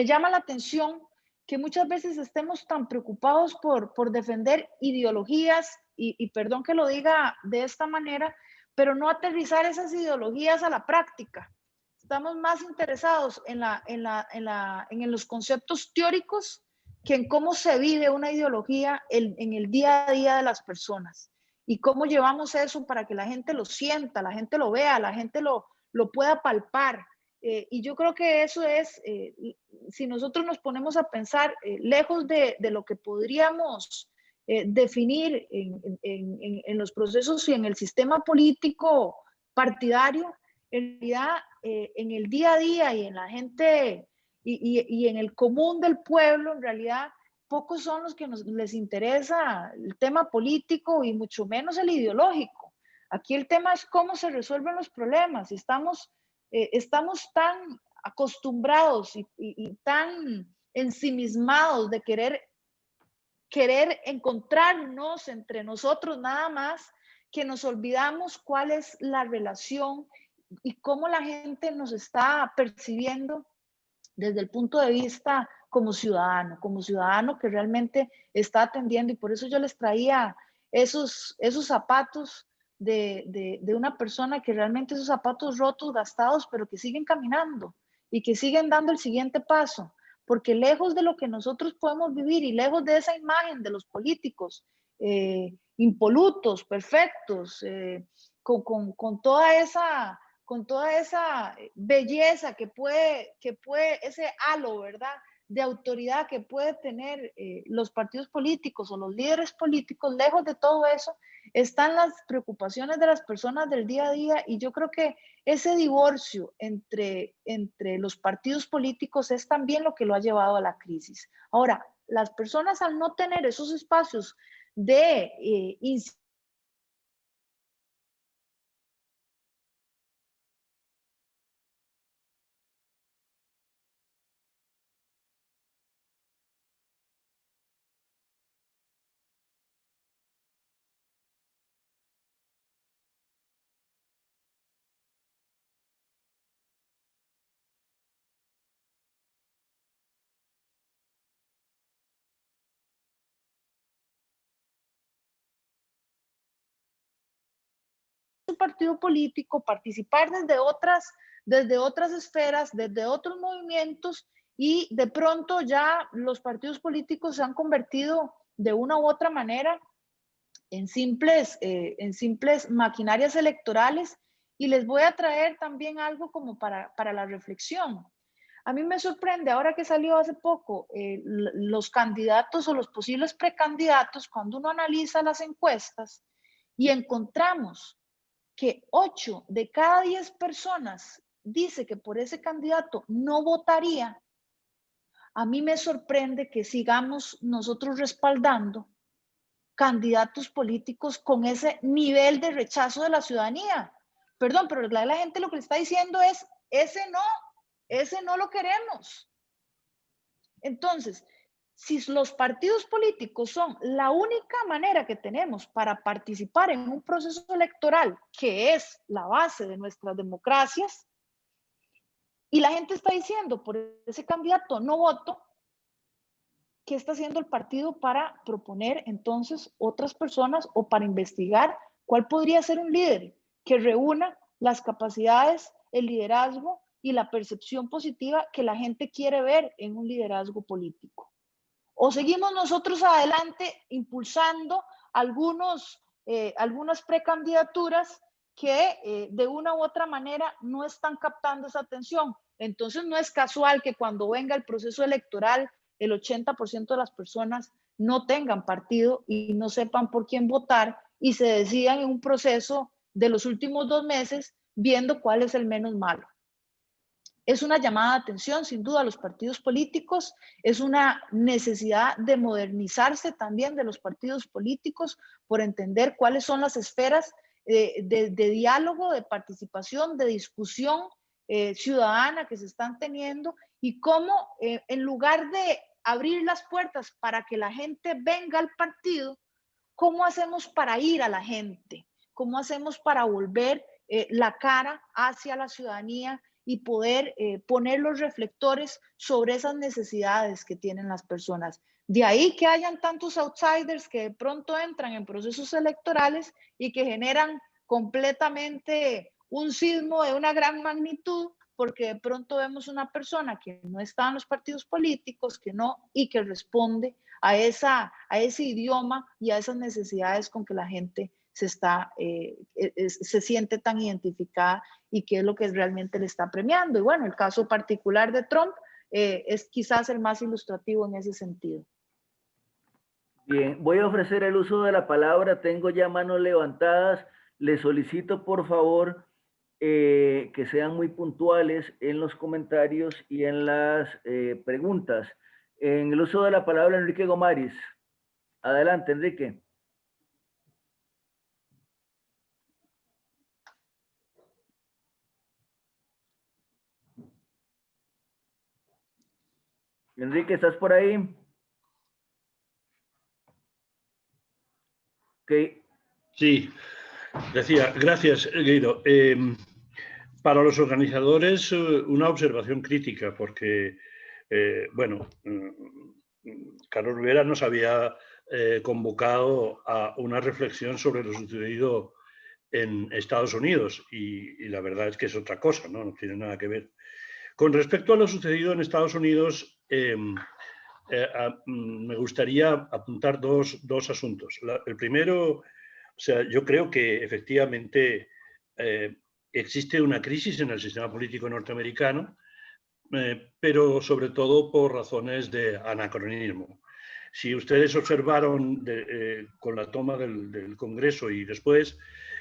llama la atención que muchas veces estemos tan preocupados por defender ideologías, y perdón que lo diga de esta manera, pero no aterrizar esas ideologías a la práctica. Estamos más interesados en los conceptos teóricos que en cómo se vive una ideología en el día a día de las personas y cómo llevamos eso para que la gente lo sienta, la gente lo vea, la gente lo pueda palpar. Y yo creo que eso es, si nosotros nos ponemos a pensar lejos de lo que podríamos definir en los procesos y en el sistema político partidario, en realidad en el día a día y en la gente y en el común del pueblo, en realidad pocos son los que les interesa el tema político y mucho menos el ideológico. Aquí el tema es cómo se resuelven los problemas y estamos tan acostumbrados y tan ensimismados de querer encontrarnos entre nosotros nada más, que nos olvidamos cuál es la relación y cómo la gente nos está percibiendo desde el punto de vista como ciudadano que realmente está atendiendo. Y por eso yo les traía esos zapatos de una persona que realmente esos zapatos rotos, gastados, pero que siguen caminando y que siguen dando el siguiente paso. Porque lejos de lo que nosotros podemos vivir y lejos de esa imagen de los políticos impolutos, perfectos, con toda esa belleza que puede, ese halo, ¿verdad?, de autoridad que puede tener los partidos políticos o los líderes políticos, lejos de todo eso, están las preocupaciones de las personas del día a día, y yo creo que ese divorcio entre los partidos políticos es también lo que lo ha llevado a la crisis. Ahora, las personas, al no tener esos espacios de su partido político, participar desde otras esferas, desde otros movimientos, y de pronto ya los partidos políticos se han convertido de una u otra manera en simples maquinarias electorales. Y les voy a traer también algo como para la reflexión. A mí me sorprende, ahora que salió hace poco, los candidatos o los posibles precandidatos, cuando uno analiza las encuestas y encontramos que 8 de cada 10 personas dice que por ese candidato no votaría. A mí me sorprende que sigamos nosotros respaldando candidatos políticos con ese nivel de rechazo de la ciudadanía. Perdón, pero la gente lo que le está diciendo es, ese no lo queremos. Entonces, si los partidos políticos son la única manera que tenemos para participar en un proceso electoral, que es la base de nuestras democracias, y la gente está diciendo por ese candidato no voto, ¿qué está haciendo el partido para proponer entonces otras personas o para investigar cuál podría ser un líder que reúna las capacidades, el liderazgo y la percepción positiva que la gente quiere ver en un liderazgo político? ¿O seguimos nosotros adelante impulsando algunas precandidaturas que de una u otra manera no están captando esa atención? Entonces no es casual que cuando venga el proceso electoral el 80% de las personas no tengan partido y no sepan por quién votar y se decidan en un proceso de los últimos 2 meses viendo cuál es el menos malo. Es una llamada de atención, sin duda, a los partidos políticos. Es una necesidad de modernizarse también de los partidos políticos por entender cuáles son las esferas de diálogo, de participación, de discusión ciudadana que se están teniendo, y cómo en lugar de abrir las puertas para que la gente venga al partido, ¿cómo hacemos para ir a la gente? ¿Cómo hacemos para volver la cara hacia la ciudadanía y poder poner los reflectores sobre esas necesidades que tienen las personas? De ahí que hayan tantos outsiders que de pronto entran en procesos electorales y que generan completamente un sismo de una gran magnitud, porque de pronto vemos una persona que no está en los partidos políticos, y que responde a ese idioma y a esas necesidades con que la gente se siente tan identificada, y qué es lo que realmente le está premiando. Y bueno, el caso particular de Trump es quizás el más ilustrativo en ese sentido. Bien, voy a ofrecer el uso de la palabra. Tengo ya manos levantadas. Les solicito, por favor, que sean muy puntuales en los comentarios y en las preguntas. En el uso de la palabra, Enrique Gomaris. Adelante, Enrique. Enrique, ¿estás por ahí? Ok. Sí, gracias, Guido. Para los organizadores, una observación crítica, porque, bueno, Carlos Rivera nos había convocado a una reflexión sobre lo sucedido en Estados Unidos y la verdad es que es otra cosa, ¿no? No tiene nada que ver. Con respecto a lo sucedido en Estados Unidos, me gustaría apuntar dos asuntos. El primero, o sea, yo creo que efectivamente existe una crisis en el sistema político norteamericano, pero sobre todo por razones de anacronismo. Si ustedes observaron con la toma del Congreso y después,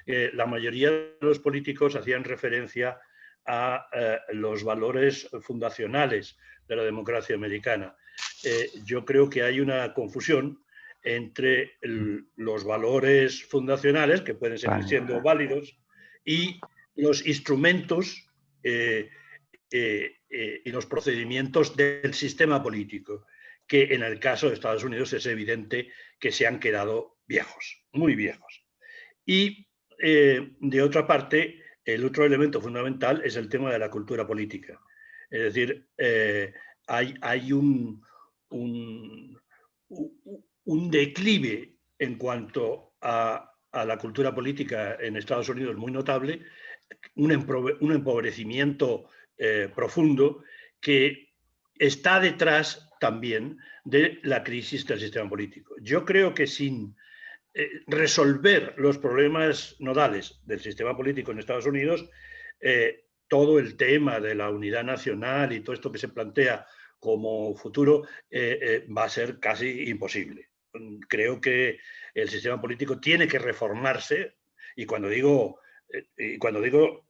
la mayoría de los políticos hacían referencia a los valores fundacionales de la democracia americana. Yo creo que hay una confusión entre los valores fundacionales, que pueden seguir siendo válidos, y los instrumentos y los procedimientos del sistema político, que en el caso de Estados Unidos es evidente que se han quedado viejos, muy viejos. Y de otra parte, el otro elemento fundamental es el tema de la cultura política. Es decir, hay un declive en cuanto a la cultura política en Estados Unidos muy notable, un empobrecimiento profundo que está detrás también de la crisis del sistema político. Yo creo que sin resolver los problemas nodales del sistema político en Estados Unidos, todo el tema de la unidad nacional y todo esto que se plantea como futuro va a ser casi imposible. Creo que el sistema político tiene que reformarse y cuando digo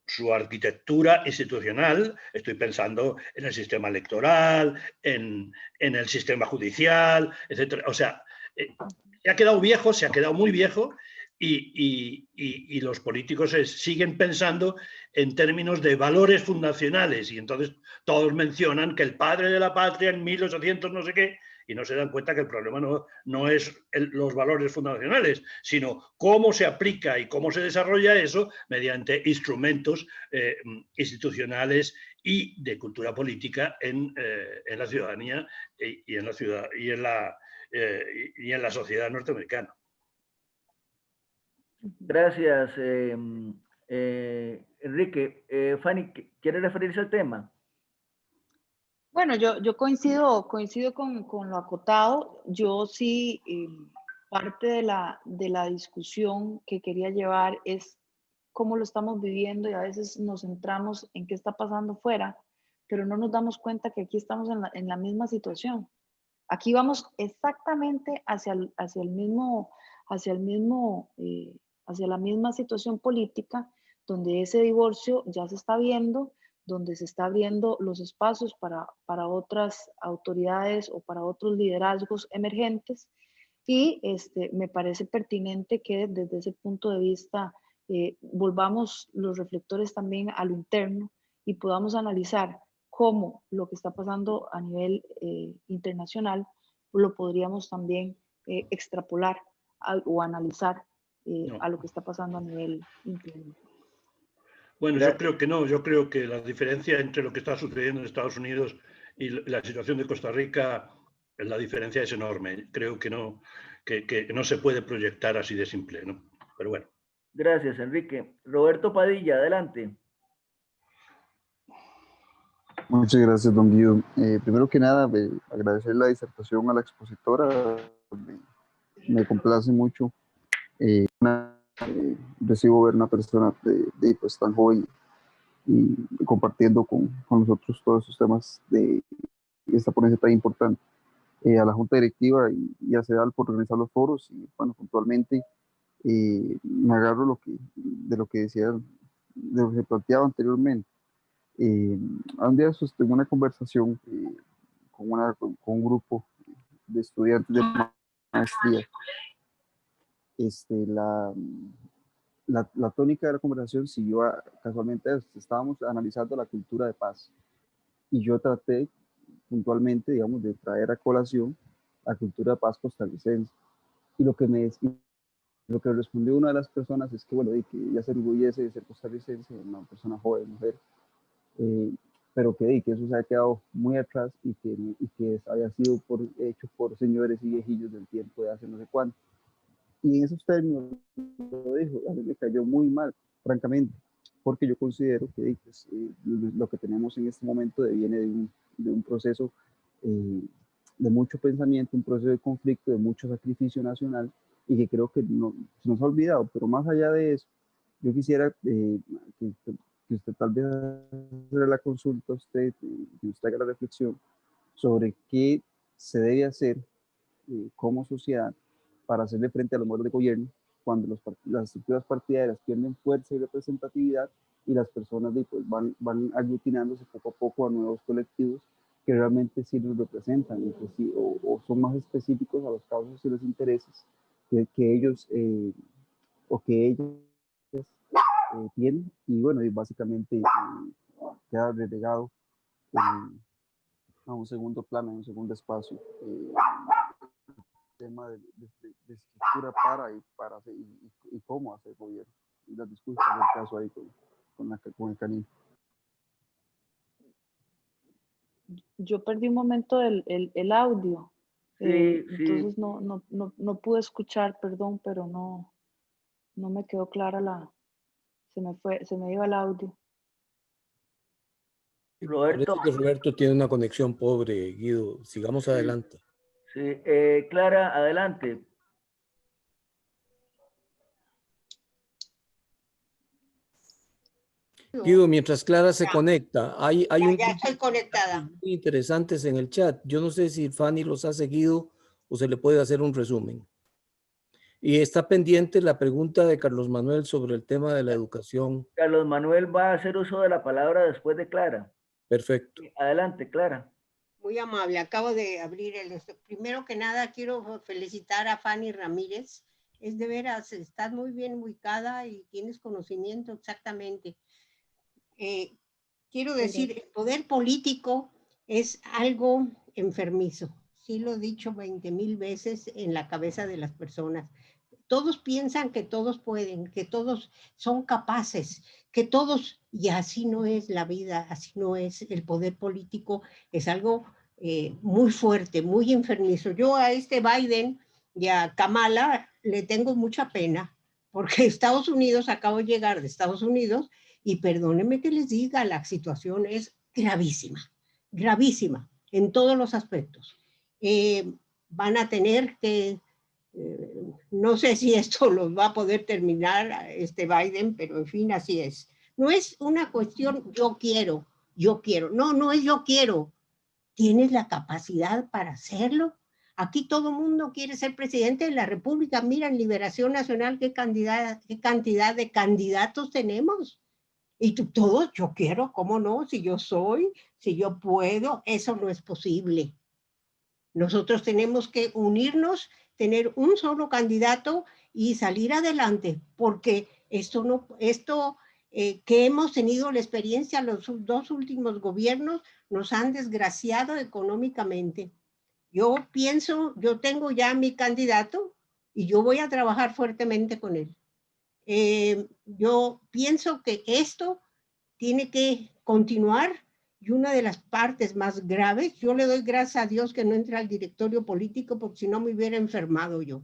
su arquitectura institucional, estoy pensando en el sistema electoral, en el sistema judicial, etc. O sea, se ha quedado viejo, se ha quedado muy viejo y los políticos siguen pensando en términos de valores fundacionales y entonces todos mencionan que el padre de la patria en 1800 no sé qué y no se dan cuenta que el problema no es los valores fundacionales, sino cómo se aplica y cómo se desarrolla eso mediante instrumentos institucionales y de cultura política en la ciudadanía y en la sociedad norteamericana. Gracias, Enrique. Fanny, ¿quiere referirse al tema? Bueno, yo coincido con lo acotado. Yo sí, parte de la discusión que quería llevar es cómo lo estamos viviendo y a veces nos centramos en qué está pasando fuera, pero no nos damos cuenta que aquí estamos en la misma situación. Aquí vamos exactamente hacia la misma situación política, donde ese divorcio ya se está viendo, donde se está abriendo los espacios para otras autoridades o para otros liderazgos emergentes. Y me parece pertinente que desde ese punto de vista volvamos los reflectores también a lo interno y podamos analizar cómo lo que está pasando a nivel internacional lo podríamos también extrapolar o analizar a lo que está pasando a nivel interno. Bueno, yo creo que no. Yo creo que la diferencia entre lo que está sucediendo en Estados Unidos y la situación de Costa Rica, la diferencia es enorme. Creo que no se puede proyectar así de simple, ¿no? Pero bueno. Gracias, Enrique. Roberto Padilla, adelante. Muchas gracias, don Guido. Primero que nada, agradecer la disertación a la expositora. Me complace mucho. Recibo ver una persona pues, tan joven y compartiendo con nosotros todos esos temas de esta ponencia tan importante. A la Junta Directiva y a CEDAL por organizar los foros y, bueno, puntualmente me agarro de lo que decía, de lo que se planteaba anteriormente. Un día sostengo una conversación con un grupo de estudiantes de maestría. La tónica de la conversación siguió casualmente a esto. Estábamos analizando la cultura de paz y yo traté puntualmente, digamos, de traer a colación la cultura de paz costarricense. Y lo que respondió una de las personas es que, bueno, que ella se enorgullece de ser costarricense, una persona joven, mujer. pero que eso se ha quedado muy atrás y que había sido hecho por señores y viejillos del tiempo de hace no sé cuánto. Y en esos términos lo dijo, a mí me cayó muy mal, francamente, porque yo considero que pues, lo que tenemos en este momento viene de un proceso de mucho pensamiento, un proceso de conflicto, de mucho sacrificio nacional, y que creo que se nos ha olvidado. Pero más allá de eso, yo quisiera que usted tal vez haga la consulta a usted, que usted haga la reflexión sobre qué se debe hacer como sociedad para hacerle frente a los modelos de gobierno cuando las estructuras partidarias pierden fuerza y representatividad y las personas pues, van aglutinándose poco a poco a nuevos colectivos que realmente sí los representan o son más específicos a los casos y los intereses que ellos o que ellos tienen, y bueno, y básicamente queda relegado a un segundo plano, a un segundo espacio. Tema de estructura para hacer, y cómo hacer gobierno. Y las disculpas del caso ahí con el canino. Yo perdí un momento el audio. Sí, entonces sí. no pude escuchar, perdón, pero no me quedó clara se me iba el audio. Roberto. Parece que Roberto tiene una conexión pobre, Guido. Sigamos adelante. Sí, Clara, adelante. Guido, mientras Clara se conecta, hay Ya estoy conectada. muy interesantes en el chat. Yo no sé si Fanny los ha seguido o se le puede hacer un resumen. Y está pendiente la pregunta de Carlos Manuel sobre el tema de la educación. Carlos Manuel va a hacer uso de la palabra después de Clara. Perfecto. Adelante, Clara. Muy amable, acabo de abrir Primero que nada, quiero felicitar a Fanny Ramírez. Es de veras, estás muy bien ubicada y tienes conocimiento exactamente. Quiero decir, el poder político es algo enfermizo. Sí lo he dicho 20,000 veces en la cabeza de las personas. Todos piensan que todos pueden, que todos son capaces, que todos, y así no es la vida, así no es el poder político, es algo muy fuerte, muy enfermizo. Yo a este Biden y a Kamala le tengo mucha pena, porque Estados Unidos, acabo de llegar de Estados Unidos, y perdónenme que les diga, la situación es gravísima, gravísima en todos los aspectos. Van a tener que no sé si esto los va a poder terminar Biden, pero en fin, así es. No es una cuestión yo quiero, no es yo quiero. ¿Tienes la capacidad para hacerlo? Aquí todo el mundo quiere ser presidente de la República. Mira, en Liberación Nacional, qué cantidad de candidatos tenemos. Y todos, yo quiero, ¿cómo no? Si yo soy, si yo puedo, eso no es posible. Nosotros tenemos que unirnos, tener un solo candidato y salir adelante, porque que hemos tenido la experiencia, los dos últimos gobiernos nos han desgraciado económicamente. Yo tengo ya mi candidato y yo voy a trabajar fuertemente con él. Yo pienso que esto tiene que continuar. Y una de las partes más graves, yo le doy gracias a Dios que no entra al directorio político, porque si no me hubiera enfermado yo.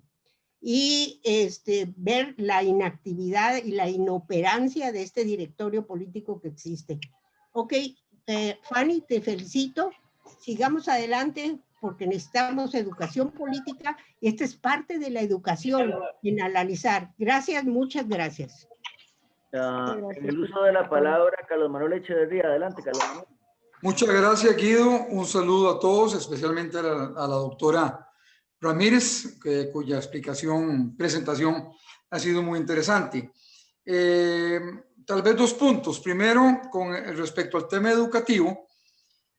Y ver la inactividad y la inoperancia de este directorio político que existe. Ok, Fanny, te felicito. Sigamos adelante porque necesitamos educación política y esta es parte de la educación en analizar. Gracias, muchas gracias. En el uso de la palabra, Carlos Manuel Echeverría. Adelante, Carlos Manuel. Muchas gracias, Guido. Un saludo a todos, especialmente a la doctora Ramírez, cuya presentación ha sido muy interesante. Tal vez 2 puntos. Primero, con respecto al tema educativo,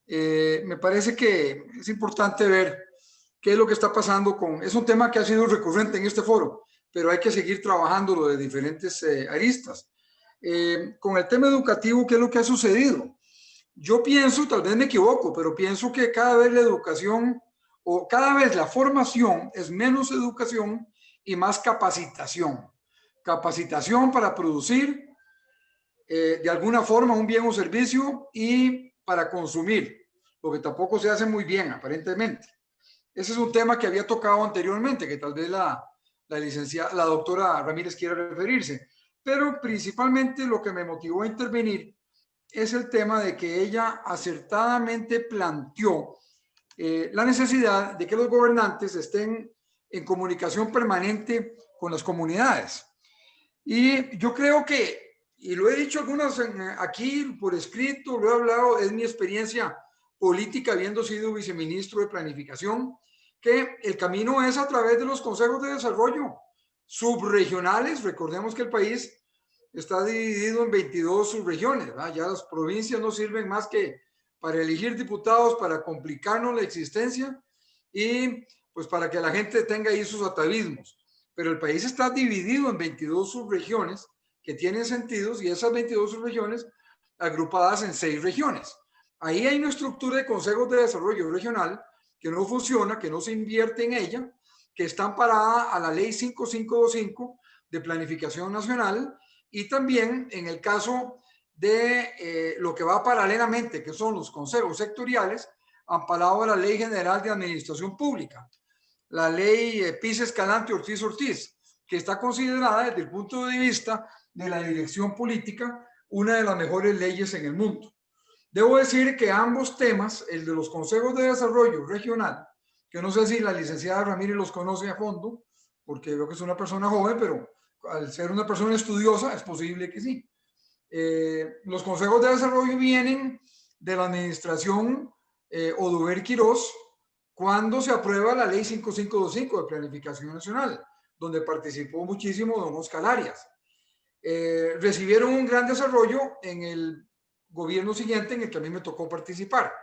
me parece que es importante ver qué es lo que está pasando es un tema que ha sido recurrente en este foro, pero hay que seguir trabajándolo de diferentes aristas. Con el tema educativo, ¿qué es lo que ha sucedido? Yo pienso, tal vez me equivoco, pero pienso que cada vez la educación o cada vez la formación es menos educación y más capacitación. Capacitación para producir de alguna forma un bien o servicio y para consumir, lo que tampoco se hace muy bien, aparentemente. Ese es un tema que había tocado anteriormente, que tal vez la doctora Ramírez quiera referirse. Pero principalmente lo que me motivó a intervenir es el tema de que ella acertadamente planteó la necesidad de que los gobernantes estén en comunicación permanente con las comunidades. Y yo creo que, y lo he dicho algunas aquí por escrito, lo he hablado, es mi experiencia política habiendo sido viceministro de planificación, que el camino es a través de los consejos de desarrollo subregionales. Recordemos que el país está dividido en 22 subregiones, ¿verdad? Ya las provincias no sirven más que para elegir diputados, para complicarnos la existencia y pues para que la gente tenga ahí sus atavismos. Pero el país está dividido en 22 subregiones que tienen sentidos, y esas 22 subregiones agrupadas en 6 regiones. Ahí hay una estructura de consejos de desarrollo regional que no funciona, que no se invierte en ella, que está amparada a la ley 5525 de planificación nacional, y también en el caso de lo que va paralelamente, que son los consejos sectoriales, amparado a la Ley General de Administración Pública, la ley Piz-Escalante Ortiz, que está considerada desde el punto de vista de la dirección política una de las mejores leyes en el mundo. Debo decir que ambos temas, el de los consejos de desarrollo regional, que no sé si la licenciada Ramírez los conoce a fondo, porque veo que es una persona joven, pero al ser una persona estudiosa es posible que sí. Los consejos de desarrollo vienen de la administración Oduber Quirós, cuando se aprueba la ley 5525 de planificación nacional, donde participó muchísimo don Oscar Arias. Recibieron un gran desarrollo en el gobierno siguiente en el que a mí me tocó participar.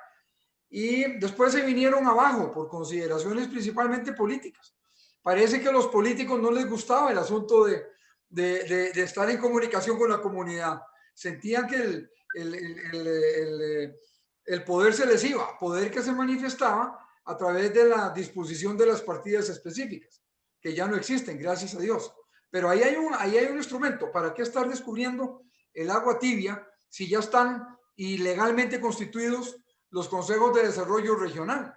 Y después se vinieron abajo por consideraciones principalmente políticas. Parece que a los políticos no les gustaba el asunto de estar en comunicación con la comunidad. Sentían que el poder se les iba, poder que se manifestaba a través de la disposición de las partidas específicas, que ya no existen, gracias a Dios. Pero ahí hay un instrumento. ¿Para qué estar descubriendo el agua tibia si ya están ilegalmente constituidos los consejos de desarrollo regional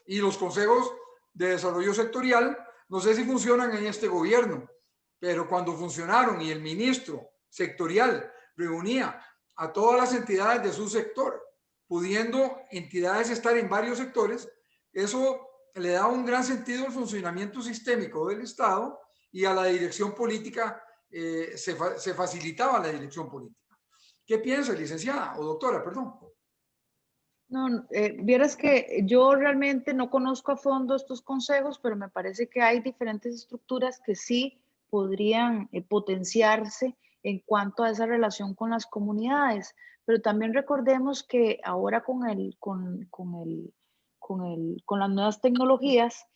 y los consejos de desarrollo sectorial? No sé si funcionan en este gobierno, pero cuando funcionaron y el ministro sectorial reunía a todas las entidades de su sector, pudiendo entidades estar en varios sectores, eso le da un gran sentido al funcionamiento sistémico del Estado, y a la dirección política se facilitaba la dirección política. ¿Qué piensa, licenciada o doctora, perdón? No, vieras que yo realmente no conozco a fondo estos consejos, pero me parece que hay diferentes estructuras que sí podrían potenciarse en cuanto a esa relación con las comunidades. Pero también recordemos que ahora con las nuevas tecnologías,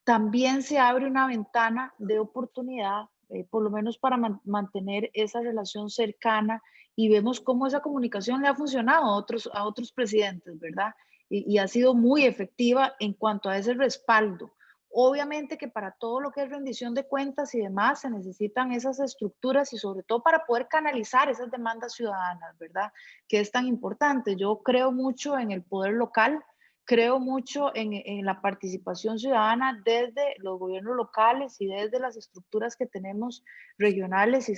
también se abre una ventana de oportunidad, por lo menos para mantener esa relación cercana, y vemos cómo esa comunicación le ha funcionado a otros presidentes, ¿verdad? Y ha sido muy efectiva en cuanto a ese respaldo. Obviamente que para todo lo que es rendición de cuentas y demás se necesitan esas estructuras, y sobre todo para poder canalizar esas demandas ciudadanas, ¿verdad? Que es tan importante. Yo creo mucho en el poder local. Creo mucho en la participación ciudadana desde los gobiernos locales y desde las estructuras que tenemos regionales y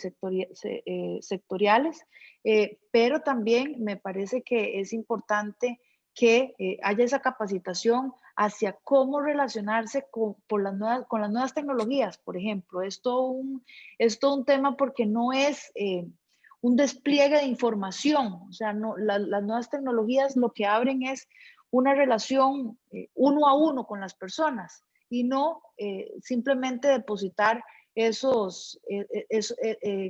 sectoriales, pero también me parece que es importante que haya esa capacitación hacia cómo relacionarse con las nuevas tecnologías, por ejemplo. Es todo un tema, porque no es un despliegue de información. O sea, las nuevas tecnologías lo que abren es una relación uno a uno con las personas, y no simplemente depositar esos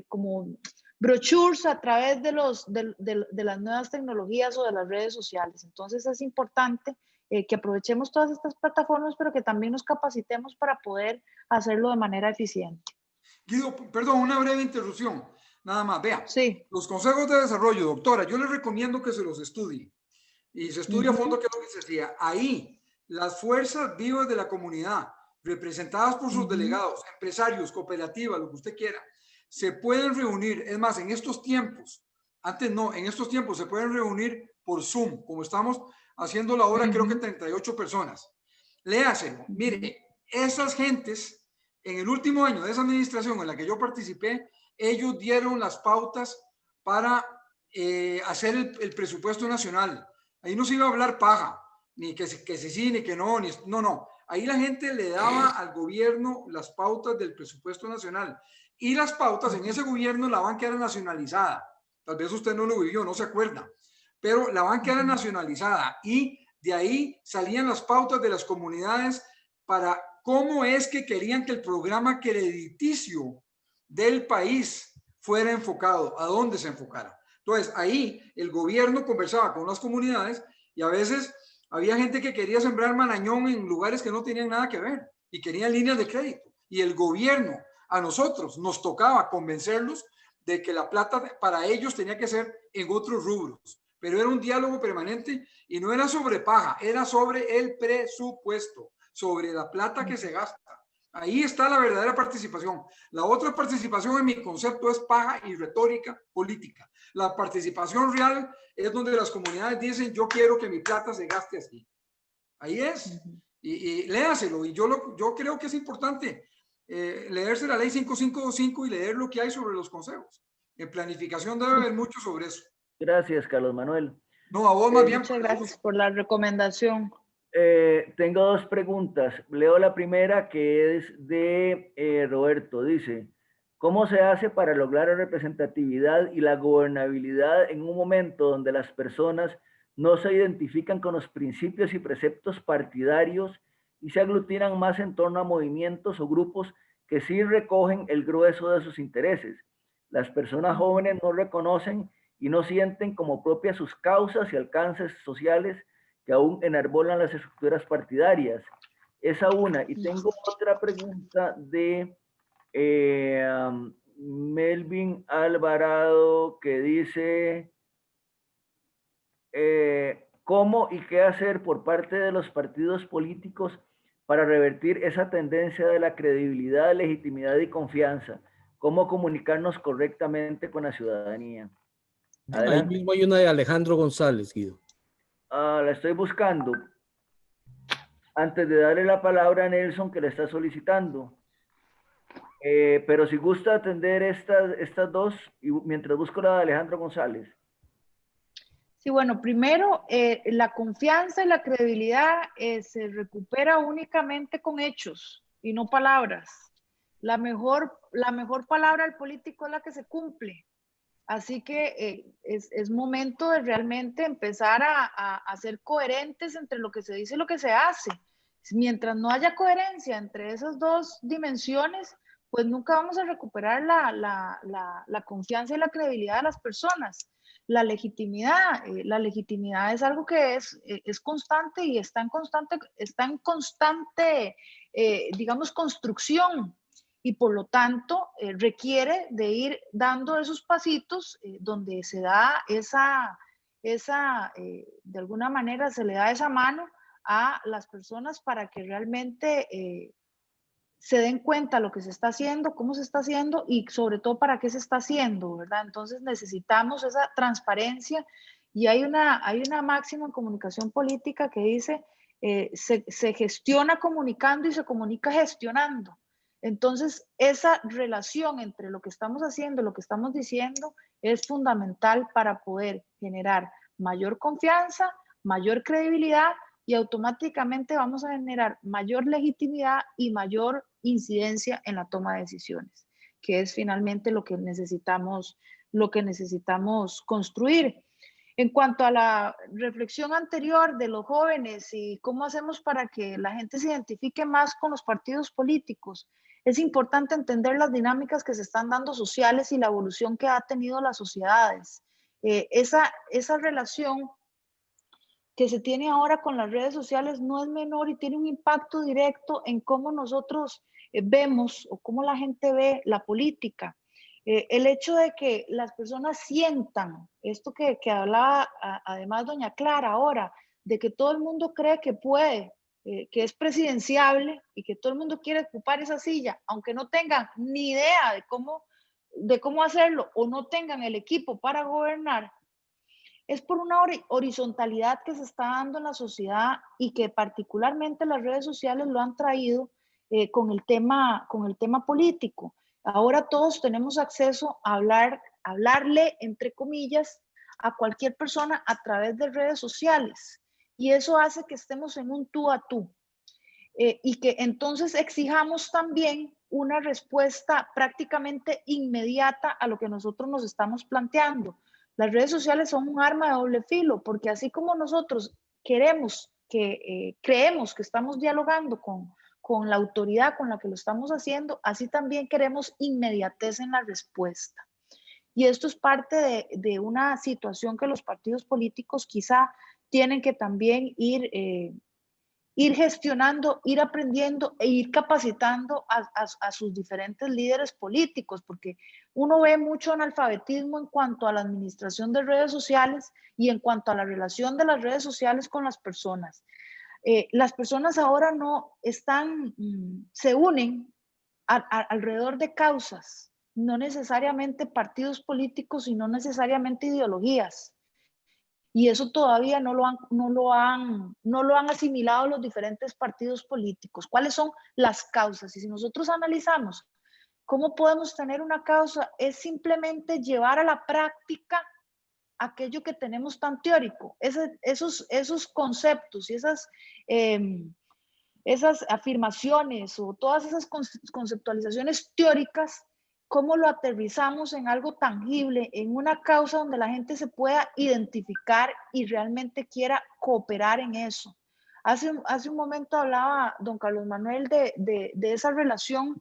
como brochures a través de las nuevas tecnologías o de las redes sociales. Entonces es importante que aprovechemos todas estas plataformas, pero que también nos capacitemos para poder hacerlo de manera eficiente. Guido, perdón, una breve interrupción, nada más. Vea, sí. Los consejos de desarrollo, doctora, yo les recomiendo que se los estudie. Y se estudia a fondo qué es lo que se decía. Ahí, las fuerzas vivas de la comunidad, representadas por sus delegados, empresarios, cooperativas, lo que usted quiera, se pueden reunir. Es más, en estos tiempos, antes no, en estos tiempos se pueden reunir por Zoom, como estamos haciéndolo ahora, creo que 38 personas. Léaselo. Mire, esas gentes, en el último año de esa administración en la que yo participé, ellos dieron las pautas para hacer el presupuesto nacional. Ahí no se iba a hablar paja, ni que sí, ni que no, no. Ahí la gente le daba al gobierno las pautas del presupuesto nacional. Y las pautas en ese gobierno, la banca era nacionalizada. Tal vez usted no lo vivió, no se acuerda. Pero la banca era nacionalizada y de ahí salían las pautas de las comunidades para cómo es que querían que el programa crediticio del país fuera enfocado, a dónde se enfocara. Entonces, ahí el gobierno conversaba con las comunidades y a veces había gente que quería sembrar marañón en lugares que no tenían nada que ver y querían líneas de crédito. Y el gobierno, a nosotros, nos tocaba convencerlos de que la plata para ellos tenía que ser en otros rubros. Pero era un diálogo permanente y no era sobre paja, era sobre el presupuesto, sobre la plata que se gasta. Ahí está la verdadera participación. La otra participación en mi concepto es paja y retórica política. La participación real es donde las comunidades dicen, yo quiero que mi plata se gaste así. Ahí es. Y léaselo. Y yo creo que es importante leerse la ley 5525 y leer lo que hay sobre los consejos. En planificación debe haber mucho sobre eso. Gracias, Carlos Manuel. No, a vos más bien. Muchas gracias por la recomendación. Tengo dos preguntas. Leo la primera, que es de Roberto. Dice, ¿cómo se hace para lograr la representatividad y la gobernabilidad en un momento donde las personas no se identifican con los principios y preceptos partidarios y se aglutinan más en torno a movimientos o grupos que sí recogen el grueso de sus intereses? Las personas jóvenes no reconocen y no sienten como propias sus causas y alcances sociales que aún enarbolan las estructuras partidarias. Esa una. Y tengo otra pregunta de Melvin Alvarado, que dice, ¿cómo y qué hacer por parte de los partidos políticos para revertir esa tendencia de la credibilidad, legitimidad y confianza? ¿Cómo comunicarnos correctamente con la ciudadanía? Adelante. Ahí mismo hay una de Alejandro González, Guido. La estoy buscando. Antes de darle la palabra a Nelson, que le está solicitando. Pero si gusta atender estas dos, y mientras busco la de Alejandro González. Sí, bueno, primero, la confianza y la credibilidad se recupera únicamente con hechos y no palabras. La mejor palabra del político es la que se cumple. Así que es momento de realmente empezar a ser coherentes entre lo que se dice y lo que se hace. Mientras no haya coherencia entre esas dos dimensiones, pues nunca vamos a recuperar la confianza y la credibilidad de las personas. La legitimidad es algo que es constante y está en constante, digamos, construcción. Y por lo tanto requiere de ir dando esos pasitos donde se da de alguna manera se le da esa mano a las personas para que realmente se den cuenta lo que se está haciendo, cómo se está haciendo y sobre todo para qué se está haciendo, ¿verdad? Entonces necesitamos esa transparencia y hay una máxima en comunicación política que dice se gestiona comunicando y se comunica gestionando. Entonces, esa relación entre lo que estamos haciendo y lo que estamos diciendo es fundamental para poder generar mayor confianza, mayor credibilidad y automáticamente vamos a generar mayor legitimidad y mayor incidencia en la toma de decisiones, que es finalmente lo que necesitamos construir. En cuanto a la reflexión anterior de los jóvenes y cómo hacemos para que la gente se identifique más con los partidos políticos, es importante entender las dinámicas que se están dando sociales y la evolución que ha tenido las sociedades. Esa relación que se tiene ahora con las redes sociales no es menor y tiene un impacto directo en cómo nosotros vemos o cómo la gente ve la política. El hecho de que las personas sientan esto que hablaba además doña Clara ahora, de que todo el mundo cree que puede, que es presidenciable y que todo el mundo quiere ocupar esa silla, aunque no tengan ni idea de cómo hacerlo o no tengan el equipo para gobernar, es por una horizontalidad que se está dando en la sociedad y que particularmente las redes sociales lo han traído con el tema político. Ahora todos tenemos acceso a hablarle, entre comillas, a cualquier persona a través de redes sociales. Y eso hace que estemos en un tú a tú. Y que entonces exijamos también una respuesta prácticamente inmediata a lo que nosotros nos estamos planteando. Las redes sociales son un arma de doble filo, porque así como nosotros creemos que estamos dialogando con la autoridad con la que lo estamos haciendo, así también queremos inmediatez en la respuesta. Y esto es parte de una situación que los partidos políticos quizá tienen que también ir gestionando, ir aprendiendo e ir capacitando a sus diferentes líderes políticos, porque uno ve mucho analfabetismo en cuanto a la administración de redes sociales y en cuanto a la relación de las redes sociales con las personas. Las personas ahora no están, se unen alrededor de causas, no necesariamente partidos políticos y no necesariamente ideologías. Y eso todavía no lo han asimilado los diferentes partidos políticos. ¿Cuáles son las causas? Y si nosotros analizamos cómo podemos tener una causa, es simplemente llevar a la práctica aquello que tenemos tan teórico, esos conceptos y esas afirmaciones o todas esas conceptualizaciones teóricas, cómo lo aterrizamos en algo tangible, en una causa donde la gente se pueda identificar y realmente quiera cooperar en eso. Hace un momento hablaba don Carlos Manuel de esa relación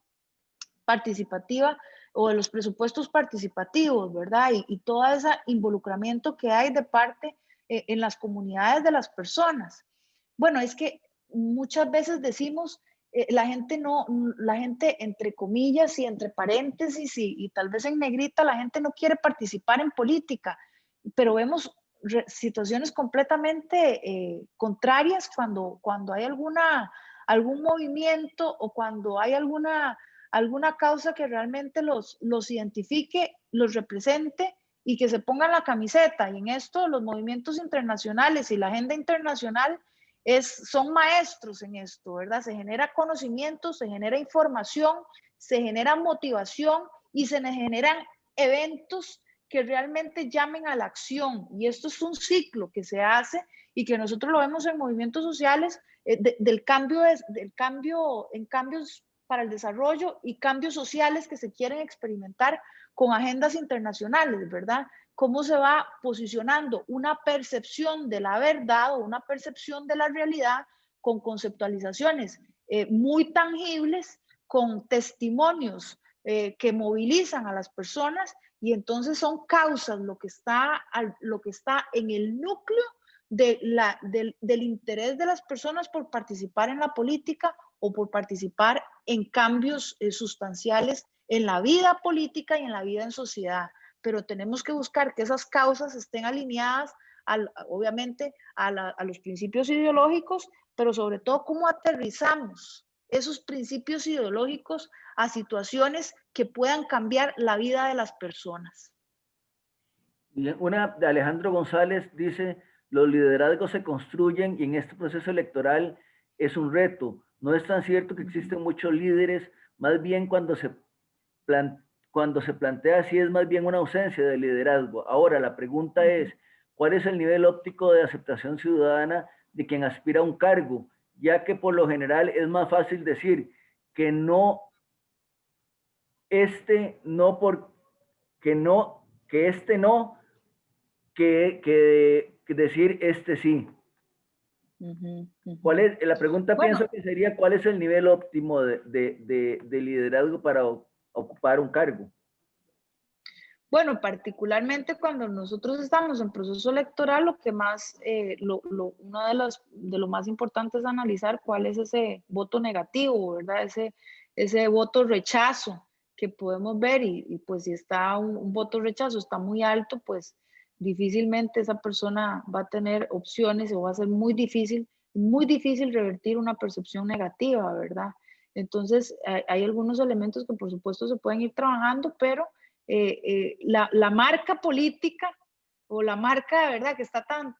participativa o de los presupuestos participativos, ¿verdad? Y todo ese involucramiento que hay de parte en las comunidades de las personas. Bueno, es que muchas veces decimos, la gente entre comillas y entre paréntesis y tal vez en negrita, la gente no quiere participar en política, pero vemos situaciones completamente contrarias cuando hay algún movimiento o cuando hay alguna causa que realmente los identifique, los represente y que se pongan la camiseta. Y en esto los movimientos internacionales y la agenda internacional son maestros en esto, ¿verdad? Se genera conocimiento, se genera información, se genera motivación y se generan eventos que realmente llamen a la acción. Y esto es un ciclo que se hace y que nosotros lo vemos en movimientos sociales en cambios para el desarrollo y cambios sociales que se quieren experimentar con agendas internacionales, ¿verdad? Cómo se va posicionando una percepción de la verdad o una percepción de la realidad con conceptualizaciones muy tangibles, con testimonios que movilizan a las personas, y entonces son causas lo que está en el núcleo del interés de las personas por participar en la política o por participar en cambios sustanciales en la vida política y en la vida en sociedad. Pero tenemos que buscar que esas causas estén alineadas, obviamente, a los principios ideológicos, pero sobre todo cómo aterrizamos esos principios ideológicos a situaciones que puedan cambiar la vida de las personas. Una de Alejandro González dice: los liderazgos se construyen y en este proceso electoral es un reto. No es tan cierto que existen muchos líderes, más bien cuando se plantea así es más bien una ausencia de liderazgo. Ahora, la pregunta es, ¿cuál es el nivel óptico de aceptación ciudadana de quien aspira a un cargo? Ya que por lo general es más fácil decir que no, que decir este sí. ¿Cuál es la pregunta? Bueno, pienso que sería ¿cuál es el nivel óptimo de liderazgo para ocupar un cargo? Bueno, particularmente cuando nosotros estamos en proceso electoral, lo que más, uno de lo más importante es analizar cuál es ese voto negativo, ¿verdad? Ese voto rechazo que podemos ver, y pues si está un voto rechazo está muy alto, pues difícilmente esa persona va a tener opciones o va a ser muy difícil revertir una percepción negativa, ¿verdad? Entonces, hay algunos elementos que por supuesto se pueden ir trabajando, pero la marca política o la marca de verdad que está tan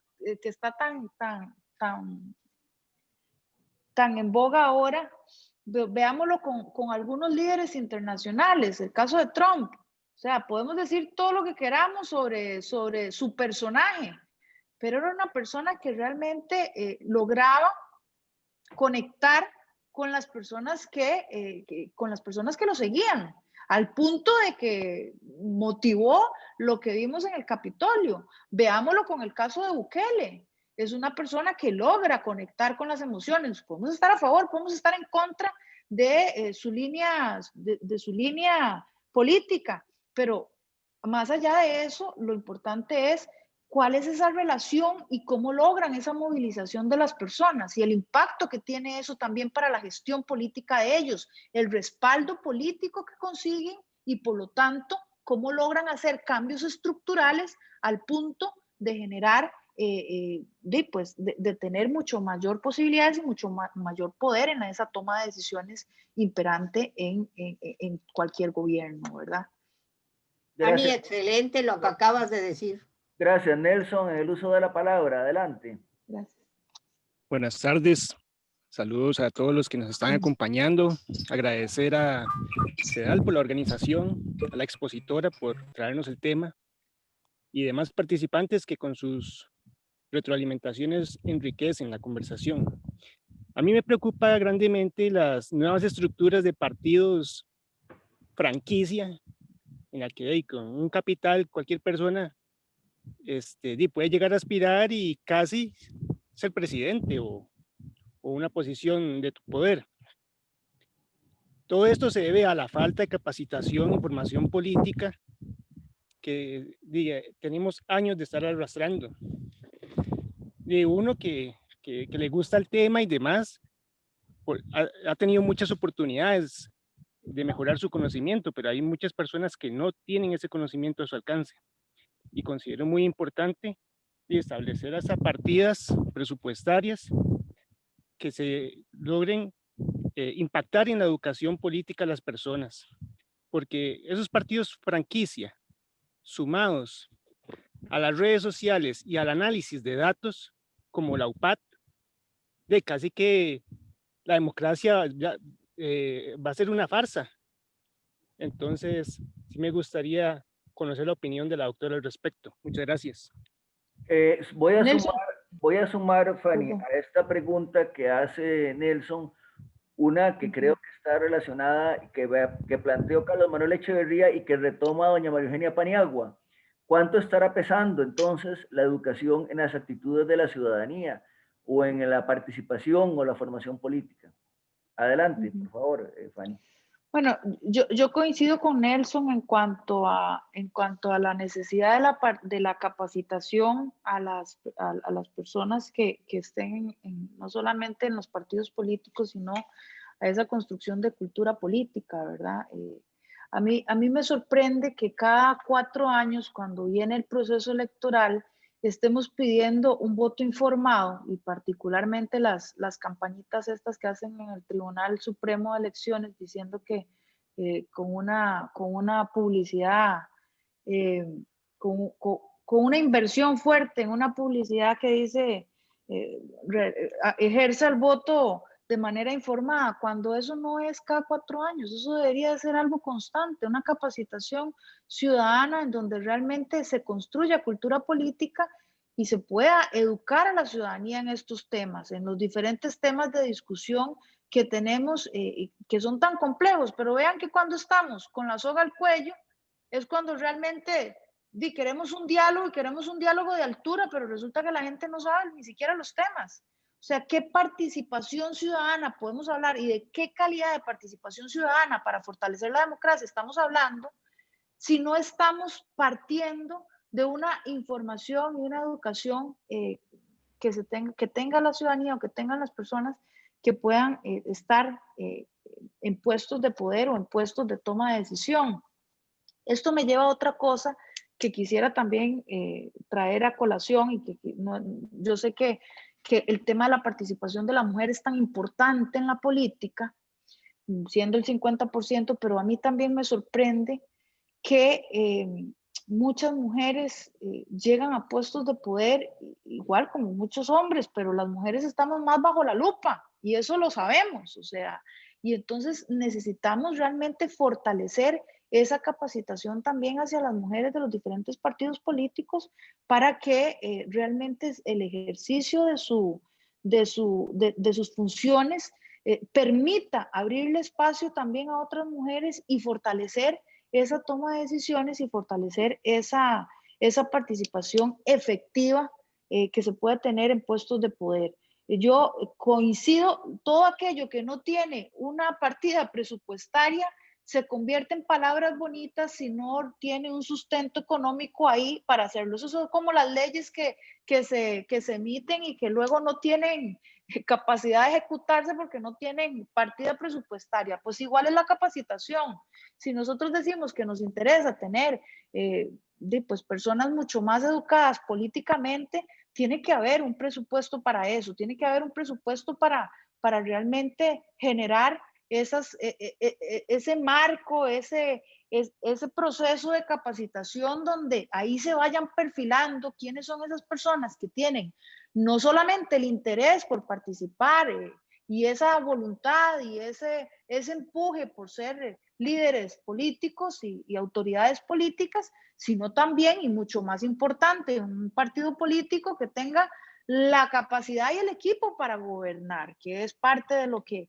en boga ahora, veámoslo con algunos líderes internacionales, el caso de Trump. O sea, podemos decir todo lo que queramos sobre su personaje, pero era una persona que realmente lograba conectar con las personas que lo seguían, al punto de que motivó lo que vimos en el Capitolio. Veámoslo con el caso de Bukele. Es una persona que logra conectar con las emociones. Podemos estar a favor, podemos estar en contra de su línea política, pero más allá de eso, lo importante es cuál es esa relación y cómo logran esa movilización de las personas y el impacto que tiene eso también para la gestión política de ellos, el respaldo político que consiguen y por lo tanto cómo logran hacer cambios estructurales al punto de generar, de tener mucho mayor posibilidades y mucho mayor poder en esa toma de decisiones imperante en cualquier gobierno, ¿verdad? Fanny, excelente lo que acabas de decir. Gracias, Nelson, en el uso de la palabra. Adelante. Gracias. Buenas tardes. Saludos a todos los que nos están acompañando. Agradecer a CEDAL por la organización, a la expositora por traernos el tema y demás participantes que con sus retroalimentaciones enriquecen la conversación. A mí me preocupa grandemente las nuevas estructuras de partidos franquicia, en la que con un capital cualquier persona puede llegar a aspirar y casi ser presidente o una posición de poder. Todo esto se debe a la falta de capacitación y formación política que tenemos años de estar arrastrando. De uno que le gusta el tema y demás, ha tenido muchas oportunidades de mejorar su conocimiento, pero hay muchas personas que no tienen ese conocimiento a su alcance. Y considero muy importante establecer esas partidas presupuestarias que se logren impactar en la educación política de las personas, porque esos partidos franquicia, sumados a las redes sociales y al análisis de datos, como la UPAD, de casi que la democracia ya, va a ser una farsa. Entonces, sí me gustaría conocer la opinión de la doctora al respecto. Muchas gracias. Voy a sumar, Fanny, a esta pregunta que hace Nelson, una que creo que está relacionada, que planteó Carlos Manuel Echeverría y que retoma doña María Eugenia Paniagua. ¿Cuánto estará pesando entonces la educación en las actitudes de la ciudadanía o en la participación o la formación política? Adelante, por favor, Fanny. Bueno, yo coincido con Nelson en cuanto a la necesidad de la capacitación a las personas que estén no solamente en los partidos políticos, sino a esa construcción de cultura política, ¿verdad? A mí me sorprende que cada 4 años, cuando viene el proceso electoral, estemos pidiendo un voto informado, y particularmente las campañitas estas que hacen en el Tribunal Supremo de Elecciones diciendo que con una publicidad, con una inversión fuerte en una publicidad que dice ejerza el voto de manera informada, cuando eso no es cada 4 años, eso debería de ser algo constante, una capacitación ciudadana en donde realmente se construya cultura política y se pueda educar a la ciudadanía en estos temas, en los diferentes temas de discusión que tenemos, que son tan complejos, pero vean que cuando estamos con la soga al cuello, es cuando realmente queremos un diálogo y queremos un diálogo de altura, pero resulta que la gente no sabe ni siquiera los temas. O sea, ¿qué participación ciudadana podemos hablar y de qué calidad de participación ciudadana para fortalecer la democracia estamos hablando si no estamos partiendo de una información y una educación que tenga la ciudadanía o que tengan las personas que puedan estar en puestos de poder o en puestos de toma de decisión? Esto me lleva a otra cosa que quisiera también traer a colación y yo sé que el tema de la participación de la mujer es tan importante en la política, siendo el 50%, pero a mí también me sorprende que muchas mujeres llegan a puestos de poder, igual como muchos hombres, pero las mujeres estamos más bajo la lupa y eso lo sabemos, o sea, y entonces necesitamos realmente fortalecer esa capacitación también hacia las mujeres de los diferentes partidos políticos para que realmente el ejercicio de sus funciones permita abrirle espacio también a otras mujeres y fortalecer esa toma de decisiones y fortalecer esa participación efectiva que se puede tener en puestos de poder. Yo coincido, todo aquello que no tiene una partida presupuestaria se convierte en palabras bonitas si no tiene un sustento económico ahí para hacerlo. Eso son como las leyes que se emiten y que luego no tienen capacidad de ejecutarse porque no tienen partida presupuestaria. Pues igual es la capacitación. Si nosotros decimos que nos interesa tener pues personas mucho más educadas políticamente, tiene que haber un presupuesto para eso, tiene que haber un presupuesto para realmente generar ese marco, ese proceso de capacitación donde ahí se vayan perfilando quiénes son esas personas que tienen no solamente el interés por participar y esa voluntad y ese empuje por ser líderes políticos y autoridades políticas, sino también, y mucho más importante, un partido político que tenga la capacidad y el equipo para gobernar, que es parte de lo que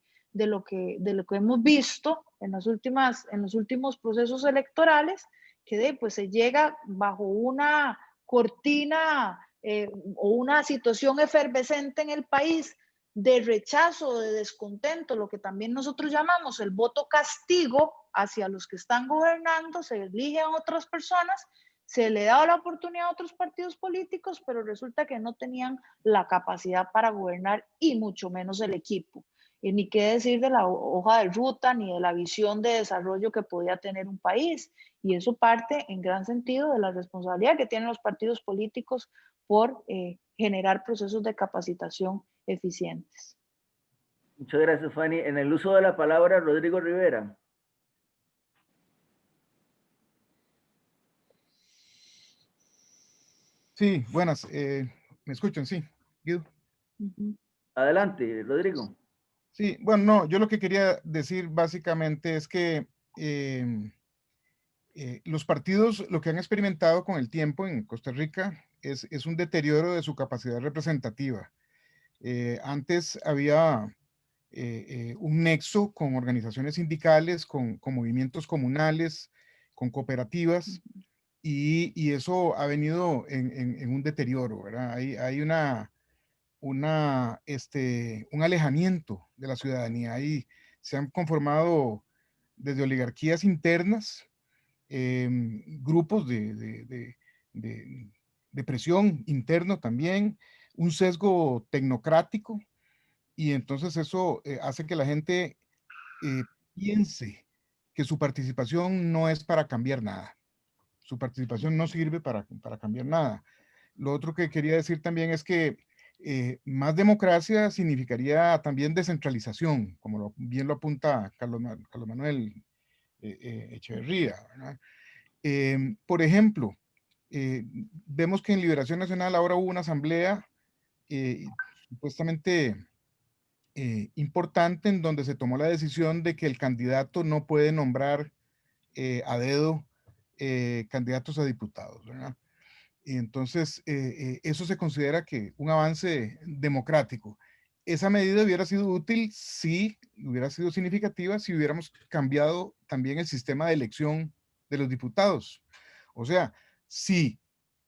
hemos visto en los últimos procesos electorales, que pues se llega bajo una cortina o una situación efervescente en el país de rechazo, de descontento, lo que también nosotros llamamos el voto castigo hacia los que están gobernando, se eligen a otras personas, se le da la oportunidad a otros partidos políticos, pero resulta que no tenían la capacidad para gobernar y mucho menos el equipo. Y ni qué decir de la hoja de ruta ni de la visión de desarrollo que podía tener un país. Y eso parte en gran sentido de la responsabilidad que tienen los partidos políticos por generar procesos de capacitación eficientes. Muchas gracias, Fanny. En el uso de la palabra, Rodrigo Rivera. Sí, buenas. ¿Me escuchan? Sí, Guido. Adelante, Rodrigo. Sí, bueno, no, yo lo que quería decir básicamente es que los partidos lo que han experimentado con el tiempo en Costa Rica es un deterioro de su capacidad representativa. Antes había un nexo con organizaciones sindicales, con movimientos comunales, con cooperativas, y eso ha venido en un deterioro, ¿verdad? Hay un alejamiento de la ciudadanía. Ahí se han conformado desde oligarquías internas, grupos de presión interno también, un sesgo tecnocrático, y entonces eso hace que la gente piense que su participación no es para cambiar nada. Su participación no sirve para cambiar nada. Lo otro que quería decir también es que más democracia significaría también descentralización, como bien lo apunta Carlos Manuel Echeverría, ¿verdad? Por ejemplo, vemos que en Liberación Nacional ahora hubo una asamblea supuestamente importante en donde se tomó la decisión de que el candidato no puede nombrar a dedo candidatos a diputados, ¿verdad? Y entonces, eso se considera que un avance democrático. Esa medida hubiera sido útil si hubiera sido significativa, si hubiéramos cambiado también el sistema de elección de los diputados. O sea, si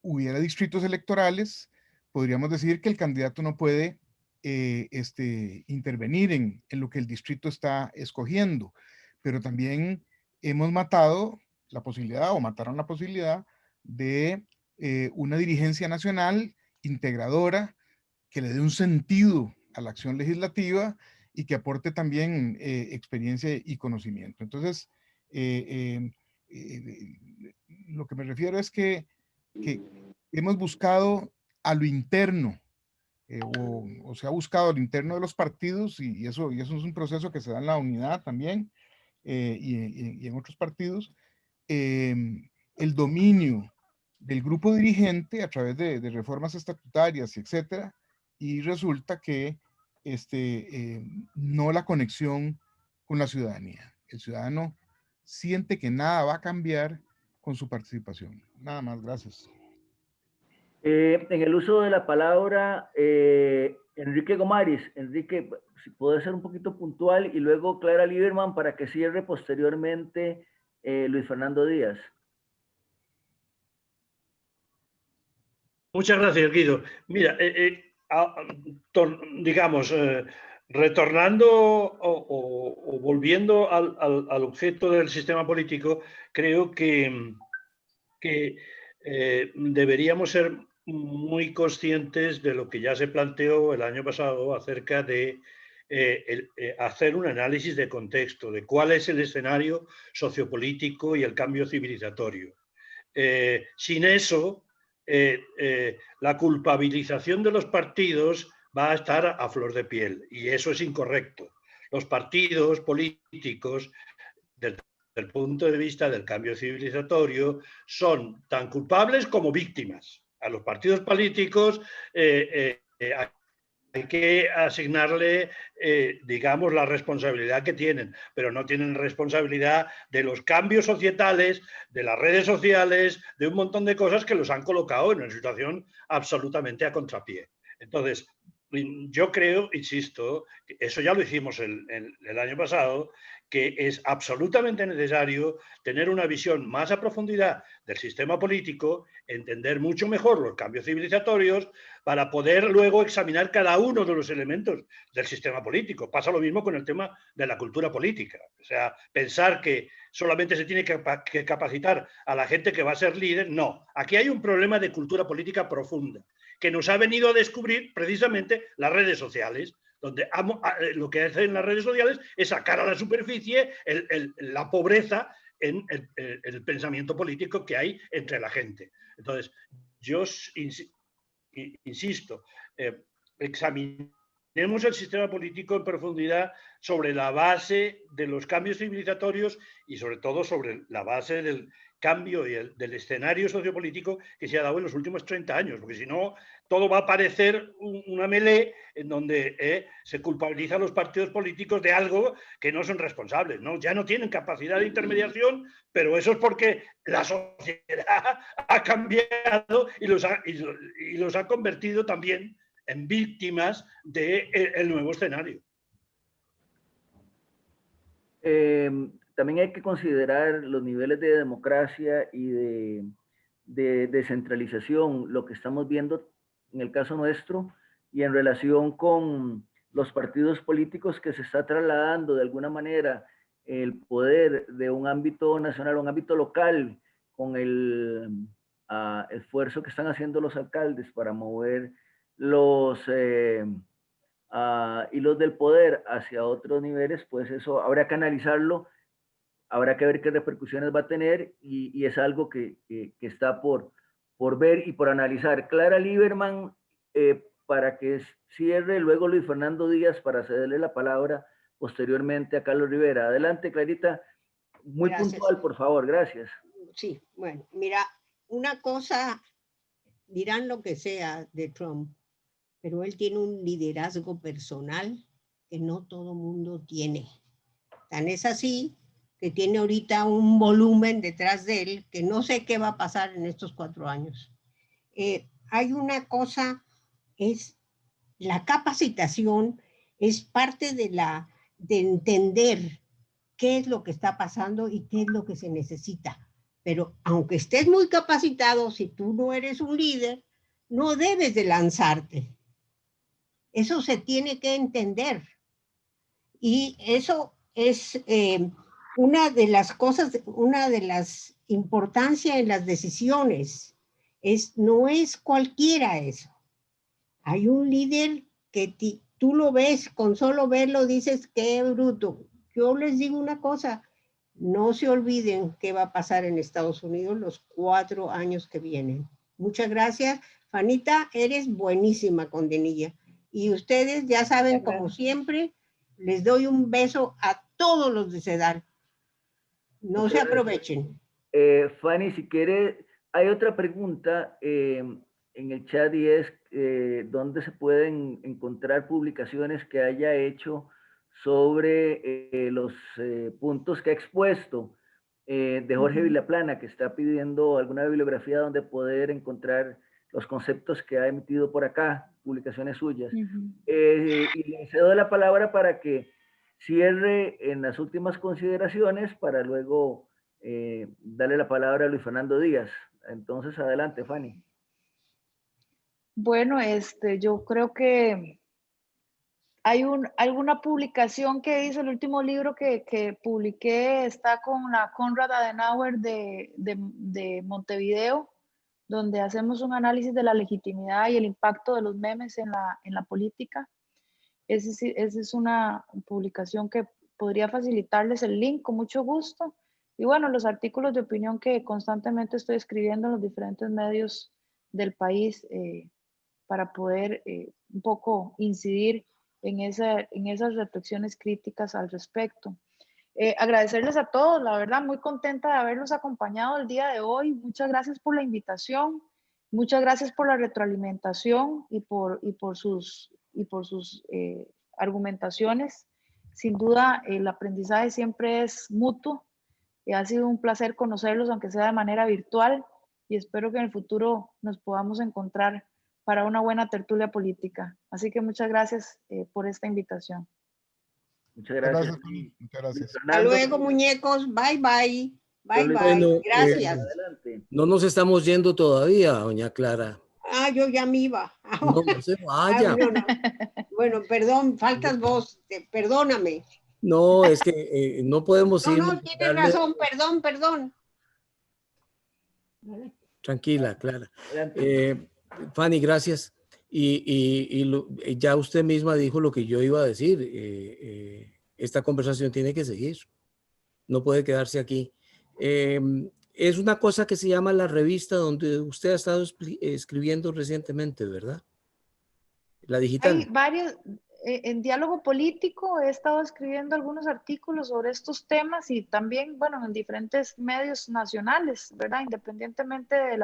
hubiera distritos electorales, podríamos decir que el candidato no puede intervenir en lo que el distrito está escogiendo, pero también hemos matado la posibilidad o mataron la posibilidad de una dirigencia nacional integradora que le dé un sentido a la acción legislativa y que aporte también experiencia y conocimiento. Entonces, lo que me refiero es que hemos buscado a lo interno, o se ha buscado a lo interno de los partidos, y eso es un proceso que se da en la unidad también, y en otros partidos, el dominio del grupo dirigente a través de reformas estatutarias, etcétera, y resulta que no la conexión con la ciudadanía. El ciudadano siente que nada va a cambiar con su participación. Nada más, gracias. En el uso de la palabra, Enrique Gomaris. Enrique, si puede ser un poquito puntual, y luego Clara Lieberman para que cierre posteriormente Luis Fernando Díaz. Muchas gracias, Guido. Mira, digamos, retornando o volviendo al objeto del sistema político, creo que deberíamos ser muy conscientes de lo que ya se planteó el año pasado acerca de hacer un análisis de contexto, de cuál es el escenario sociopolítico y el cambio civilizatorio. Sin eso, la culpabilización de los partidos va a estar a flor de piel, y eso es incorrecto. Los partidos políticos, desde el punto de vista del cambio civilizatorio, son tan culpables como víctimas. A los partidos políticos hay que asignarle, digamos, la responsabilidad que tienen, pero no tienen responsabilidad de los cambios societales, de las redes sociales, de un montón de cosas que los han colocado en una situación absolutamente a contrapié. Entonces, yo creo, insisto, eso ya lo hicimos el año pasado, que es absolutamente necesario tener una visión más a profundidad del sistema político, entender mucho mejor los cambios civilizatorios para poder luego examinar cada uno de los elementos del sistema político. Pasa lo mismo con el tema de la cultura política. O sea, pensar que solamente se tiene que capacitar a la gente que va a ser líder, no. Aquí hay un problema de cultura política profunda que nos ha venido a descubrir precisamente las redes sociales, donde lo que hacen las redes sociales es sacar a la superficie la pobreza en el pensamiento político que hay entre la gente. Entonces, yo insisto, examinemos el sistema político en profundidad sobre la base de los cambios civilizatorios y sobre todo sobre la base del cambio y del escenario sociopolítico que se ha dado en los últimos 30 años, porque si no, todo va a parecer una melee en donde se culpabiliza a los partidos políticos de algo que no son responsables, ¿no? Ya no tienen capacidad de intermediación, pero eso es porque la sociedad ha cambiado y los ha convertido también en víctimas del nuevo escenario. También hay que considerar los niveles de democracia y de descentralización, lo que estamos viendo en el caso nuestro y en relación con los partidos políticos, que se está trasladando de alguna manera el poder de un ámbito nacional a un ámbito local, con el esfuerzo que están haciendo los alcaldes para mover los hilos del poder hacia otros niveles. Pues eso habrá que analizarlo. Habrá que ver qué repercusiones va a tener y es algo que está por ver y por analizar. Clara Lieberman, para que cierre, luego Luis Fernando Díaz para cederle la palabra posteriormente a Carlos Rivera. Adelante, Clarita, muy Gracias. puntual, por favor, gracias. Sí, bueno, mira, una cosa, dirán lo que sea de Trump, pero él tiene un liderazgo personal que no todo mundo tiene. Tan es así que tiene ahorita un volumen detrás de él que no sé qué va a pasar en estos 4 años. Hay una cosa, es la capacitación, es parte de entender qué es lo que está pasando y qué es lo que se necesita. Pero aunque estés muy capacitado, si tú no eres un líder, no debes de lanzarte. Eso se tiene que entender. Y eso es una de las cosas, una de las importancias en las decisiones. No es cualquiera eso. Hay un líder que tú lo ves, con solo verlo dices, qué bruto. Yo les digo una cosa, no se olviden qué va a pasar en Estados Unidos los 4 años que vienen. Muchas gracias. Fanita, eres buenísima con Denilla. Y ustedes ya saben, como siempre, les doy un beso a todos los de CEDAL. No se aprovechen. Fanny, si quiere, Hay otra pregunta en el chat y es ¿dónde se pueden encontrar publicaciones que haya hecho sobre los puntos que ha expuesto de Jorge Vilaplana, que está pidiendo alguna bibliografía donde poder encontrar los conceptos que ha emitido por acá, publicaciones suyas? Y le cedo la palabra para que cierre en las últimas consideraciones para luego darle la palabra a Luis Fernando Díaz. Entonces, adelante, Fanny. Bueno, yo creo que hay alguna publicación que hice, el último libro que publiqué está con la Konrad Adenauer de Montevideo, donde hacemos un análisis de la legitimidad y el impacto de los memes en la política. Esa es una publicación que podría facilitarles el link con mucho gusto. Y bueno, los artículos de opinión que constantemente estoy escribiendo en los diferentes medios del país para poder un poco incidir en esas reflexiones críticas al respecto. Agradecerles a todos, la verdad, muy contenta de haberlos acompañado el día de hoy. Muchas gracias por la invitación, muchas gracias por la retroalimentación y por sus argumentaciones. Sin duda, el aprendizaje siempre es mutuo. Ha sido un placer conocerlos, aunque sea de manera virtual, y espero que en el futuro nos podamos encontrar para una buena tertulia política. Así que muchas gracias por esta invitación. Muchas gracias. Muchas gracias. Hasta luego, muñecos. Bye, bye. Bye, bye. Bueno, Gracias. No nos estamos yendo todavía, doña Clara. Ah, yo ya me iba. No se vaya. No. Bueno, perdón, faltas vos. Perdóname. No, es que no podemos ir. No, tienes razón. Perdón. Tranquila, Clara. Fanny, gracias. Y ya usted misma dijo lo que yo iba a decir. Esta conversación tiene que seguir. No puede quedarse aquí. Es una cosa que se llama La Revista, donde usted ha estado escribiendo recientemente, ¿verdad? La digital. Hay varios. En Diálogo Político he estado escribiendo algunos artículos sobre estos temas y también, bueno, en diferentes medios nacionales, ¿verdad? Independientemente de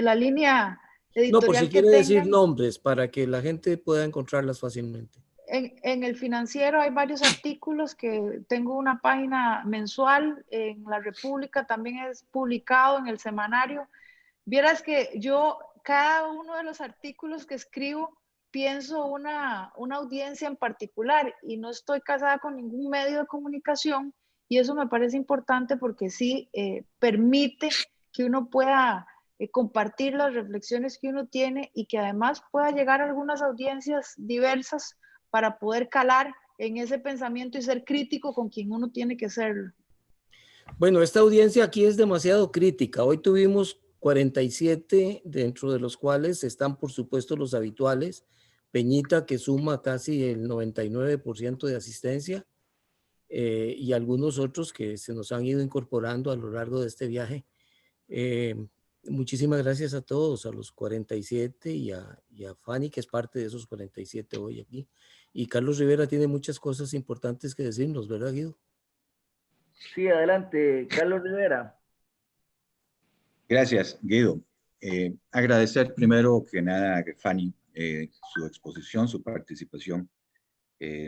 la línea editorial. No, por si quiere decir nombres para que la gente pueda encontrarlas fácilmente. En El Financiero hay varios artículos que tengo una página mensual. En La República también es publicado en el semanario. Vieras que yo, cada uno de los artículos que escribo, pienso una audiencia en particular y no estoy casada con ningún medio de comunicación, y eso me parece importante porque sí permite que uno pueda compartir las reflexiones que uno tiene y que además pueda llegar a algunas audiencias diversas para poder calar en ese pensamiento y ser crítico con quien uno tiene que serlo. Bueno, esta audiencia aquí es demasiado crítica. Hoy tuvimos 47, dentro de los cuales están, por supuesto, los habituales. Peñita, que suma casi el 99% de asistencia, y algunos otros que se nos han ido incorporando a lo largo de este viaje. Muchísimas gracias a todos, a los 47 y a Fanny, que es parte de esos 47 hoy aquí. Y Carlos Rivera tiene muchas cosas importantes que decirnos, ¿verdad, Guido? Sí, adelante, Carlos Rivera. Gracias, Guido. Agradecer primero que nada a Fanny su exposición, su participación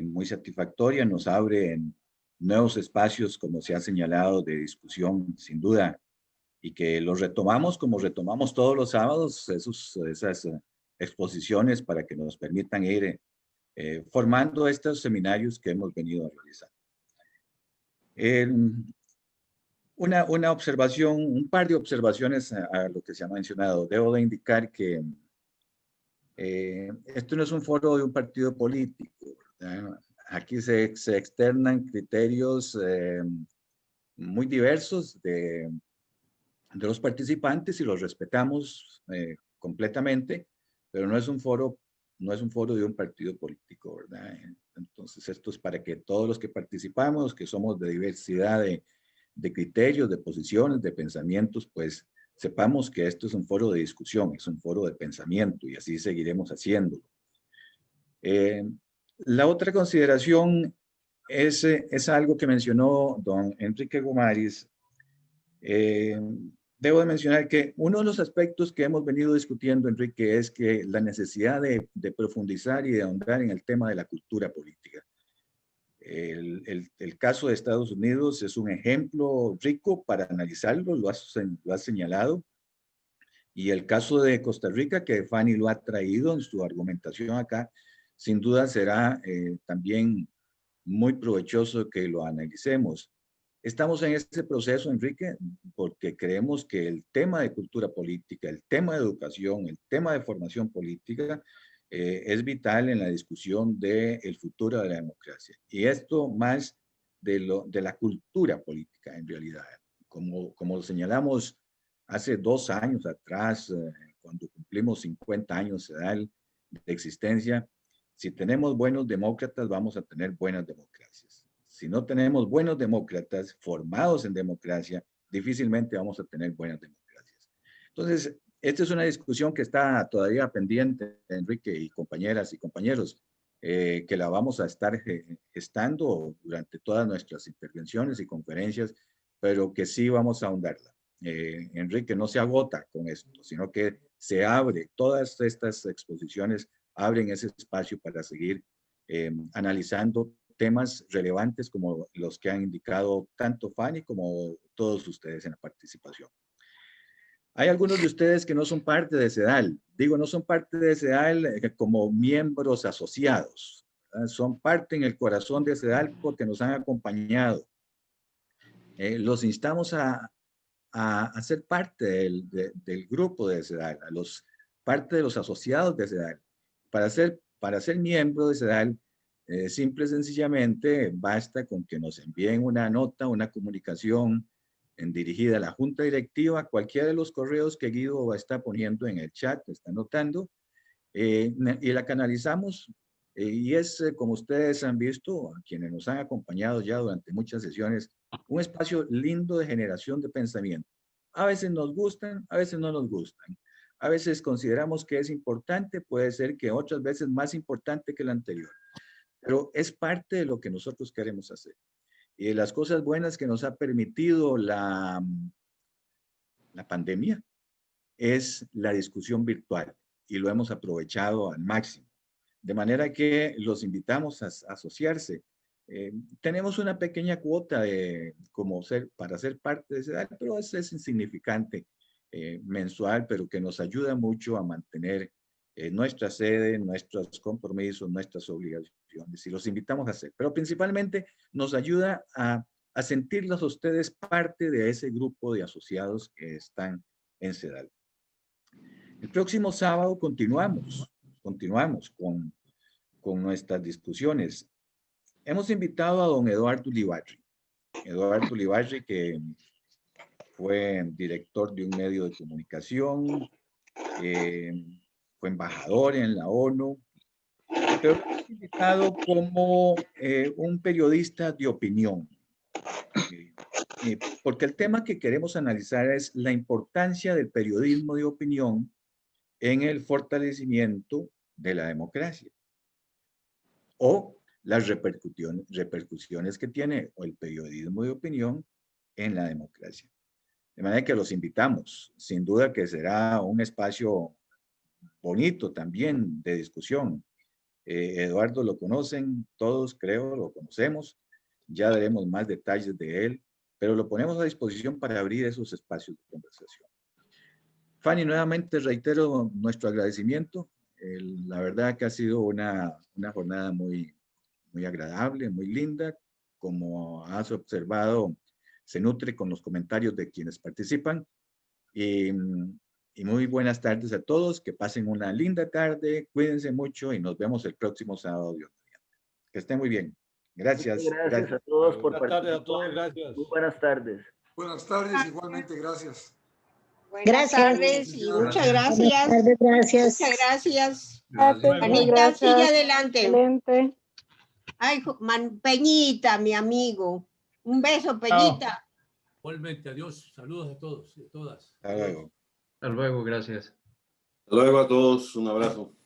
muy satisfactoria, nos abre en nuevos espacios, como se ha señalado, de discusión, sin duda, y que los retomamos como retomamos todos los sábados, esas exposiciones para que nos permitan ir formando estos seminarios que hemos venido a realizar. Una observación, un par de observaciones a lo que se ha mencionado. Debo de indicar que esto no es un foro de un partido político, ¿verdad? Aquí se externan criterios muy diversos de los participantes y los respetamos completamente, pero no es un foro de un partido político, ¿verdad? Entonces esto es para que todos los que participamos, que somos de diversidad de criterios, de posiciones, de pensamientos, pues sepamos que esto es un foro de discusión, es un foro de pensamiento y así seguiremos haciéndolo. La otra consideración es algo que mencionó don Enrique Gomariz. debo de mencionar que uno de los aspectos que hemos venido discutiendo, Enrique, es que la necesidad de profundizar y de ahondar en el tema de la cultura política. El caso de Estados Unidos es un ejemplo rico para analizarlo, lo ha señalado. Y el caso de Costa Rica, que Fanny lo ha traído en su argumentación acá, sin duda será también muy provechoso que lo analicemos. Estamos en este proceso, Enrique, porque creemos que el tema de cultura política, el tema de educación, el tema de formación política es vital en la discusión del futuro de la democracia. Y esto más de la cultura política, en realidad. Como lo señalamos hace 2 años atrás, cuando cumplimos 50 años de existencia, si tenemos buenos demócratas, vamos a tener buenas democracias. Si no tenemos buenos demócratas formados en democracia, difícilmente vamos a tener buenas democracias. Entonces, esta es una discusión que está todavía pendiente, Enrique y compañeras y compañeros, que la vamos a estar gestando durante todas nuestras intervenciones y conferencias, pero que sí vamos a ahondarla. Enrique, no se agota con esto, sino que se abre, todas estas exposiciones abren ese espacio para seguir analizando temas relevantes como los que han indicado tanto Fanny como todos ustedes en la participación. Hay algunos de ustedes que no son parte de CEDAL. Digo, no son parte de CEDAL como miembros asociados. Son parte en el corazón de CEDAL porque nos han acompañado. Los instamos a ser parte del grupo de CEDAL, parte de los asociados de CEDAL. Para ser miembro de CEDAL, simple y sencillamente basta con que nos envíen una nota, una comunicación dirigida a la Junta Directiva, cualquiera de los correos que Guido está poniendo en el chat, está anotando, y la canalizamos. Y es, como ustedes han visto, quienes nos han acompañado ya durante muchas sesiones, un espacio lindo de generación de pensamiento. A veces nos gustan, a veces no nos gustan. A veces consideramos que es importante, puede ser que otras veces más importante que el anterior. Pero es parte de lo que nosotros queremos hacer. Y de las cosas buenas que nos ha permitido la pandemia es la discusión virtual. Y lo hemos aprovechado al máximo. De manera que los invitamos a asociarse. Tenemos una pequeña cuota para ser parte de CEDAL, pero es insignificante mensual, pero que nos ayuda mucho a mantener nuestra sede, nuestros compromisos, nuestras obligaciones. Y los invitamos a hacer. Pero principalmente nos ayuda a sentirlos a ustedes parte de ese grupo de asociados que están en CEDAL. El próximo sábado continuamos con nuestras discusiones. Hemos invitado a don Eduardo Ulibarri. Eduardo Ulibarri, que fue director de un medio de comunicación, fue embajador en la ONU, pero hemos invitado como un periodista de opinión. Porque el tema que queremos analizar es la importancia del periodismo de opinión en el fortalecimiento de la democracia o las repercusiones que tiene el periodismo de opinión en la democracia. De manera que los invitamos, sin duda que será un espacio bonito también de discusión. Eduardo lo conocen, todos creo, lo conocemos, ya daremos más detalles de él, pero lo ponemos a disposición para abrir esos espacios de conversación. Fanny, nuevamente reitero nuestro agradecimiento. La verdad que ha sido una jornada muy agradable, muy linda. Como has observado, se nutre con los comentarios de quienes participan. Y muy buenas tardes a todos. Que pasen una linda tarde. Cuídense mucho y nos vemos el próximo sábado. Que estén muy bien. Gracias. Gracias a todos por participar. Buenas tardes a todos. Gracias. Muy buenas tardes. Buenas tardes, igualmente. Gracias. Buenas tardes y muchas gracias. Gracias. Muchas gracias. Anita, Anita, sigue adelante. Excelente. Ay, Peñita, mi amigo. Un beso, Peñita. Igualmente, adiós. Saludos a todos y a todas. Hasta luego. Hasta luego, gracias. Hasta luego a todos. Un abrazo.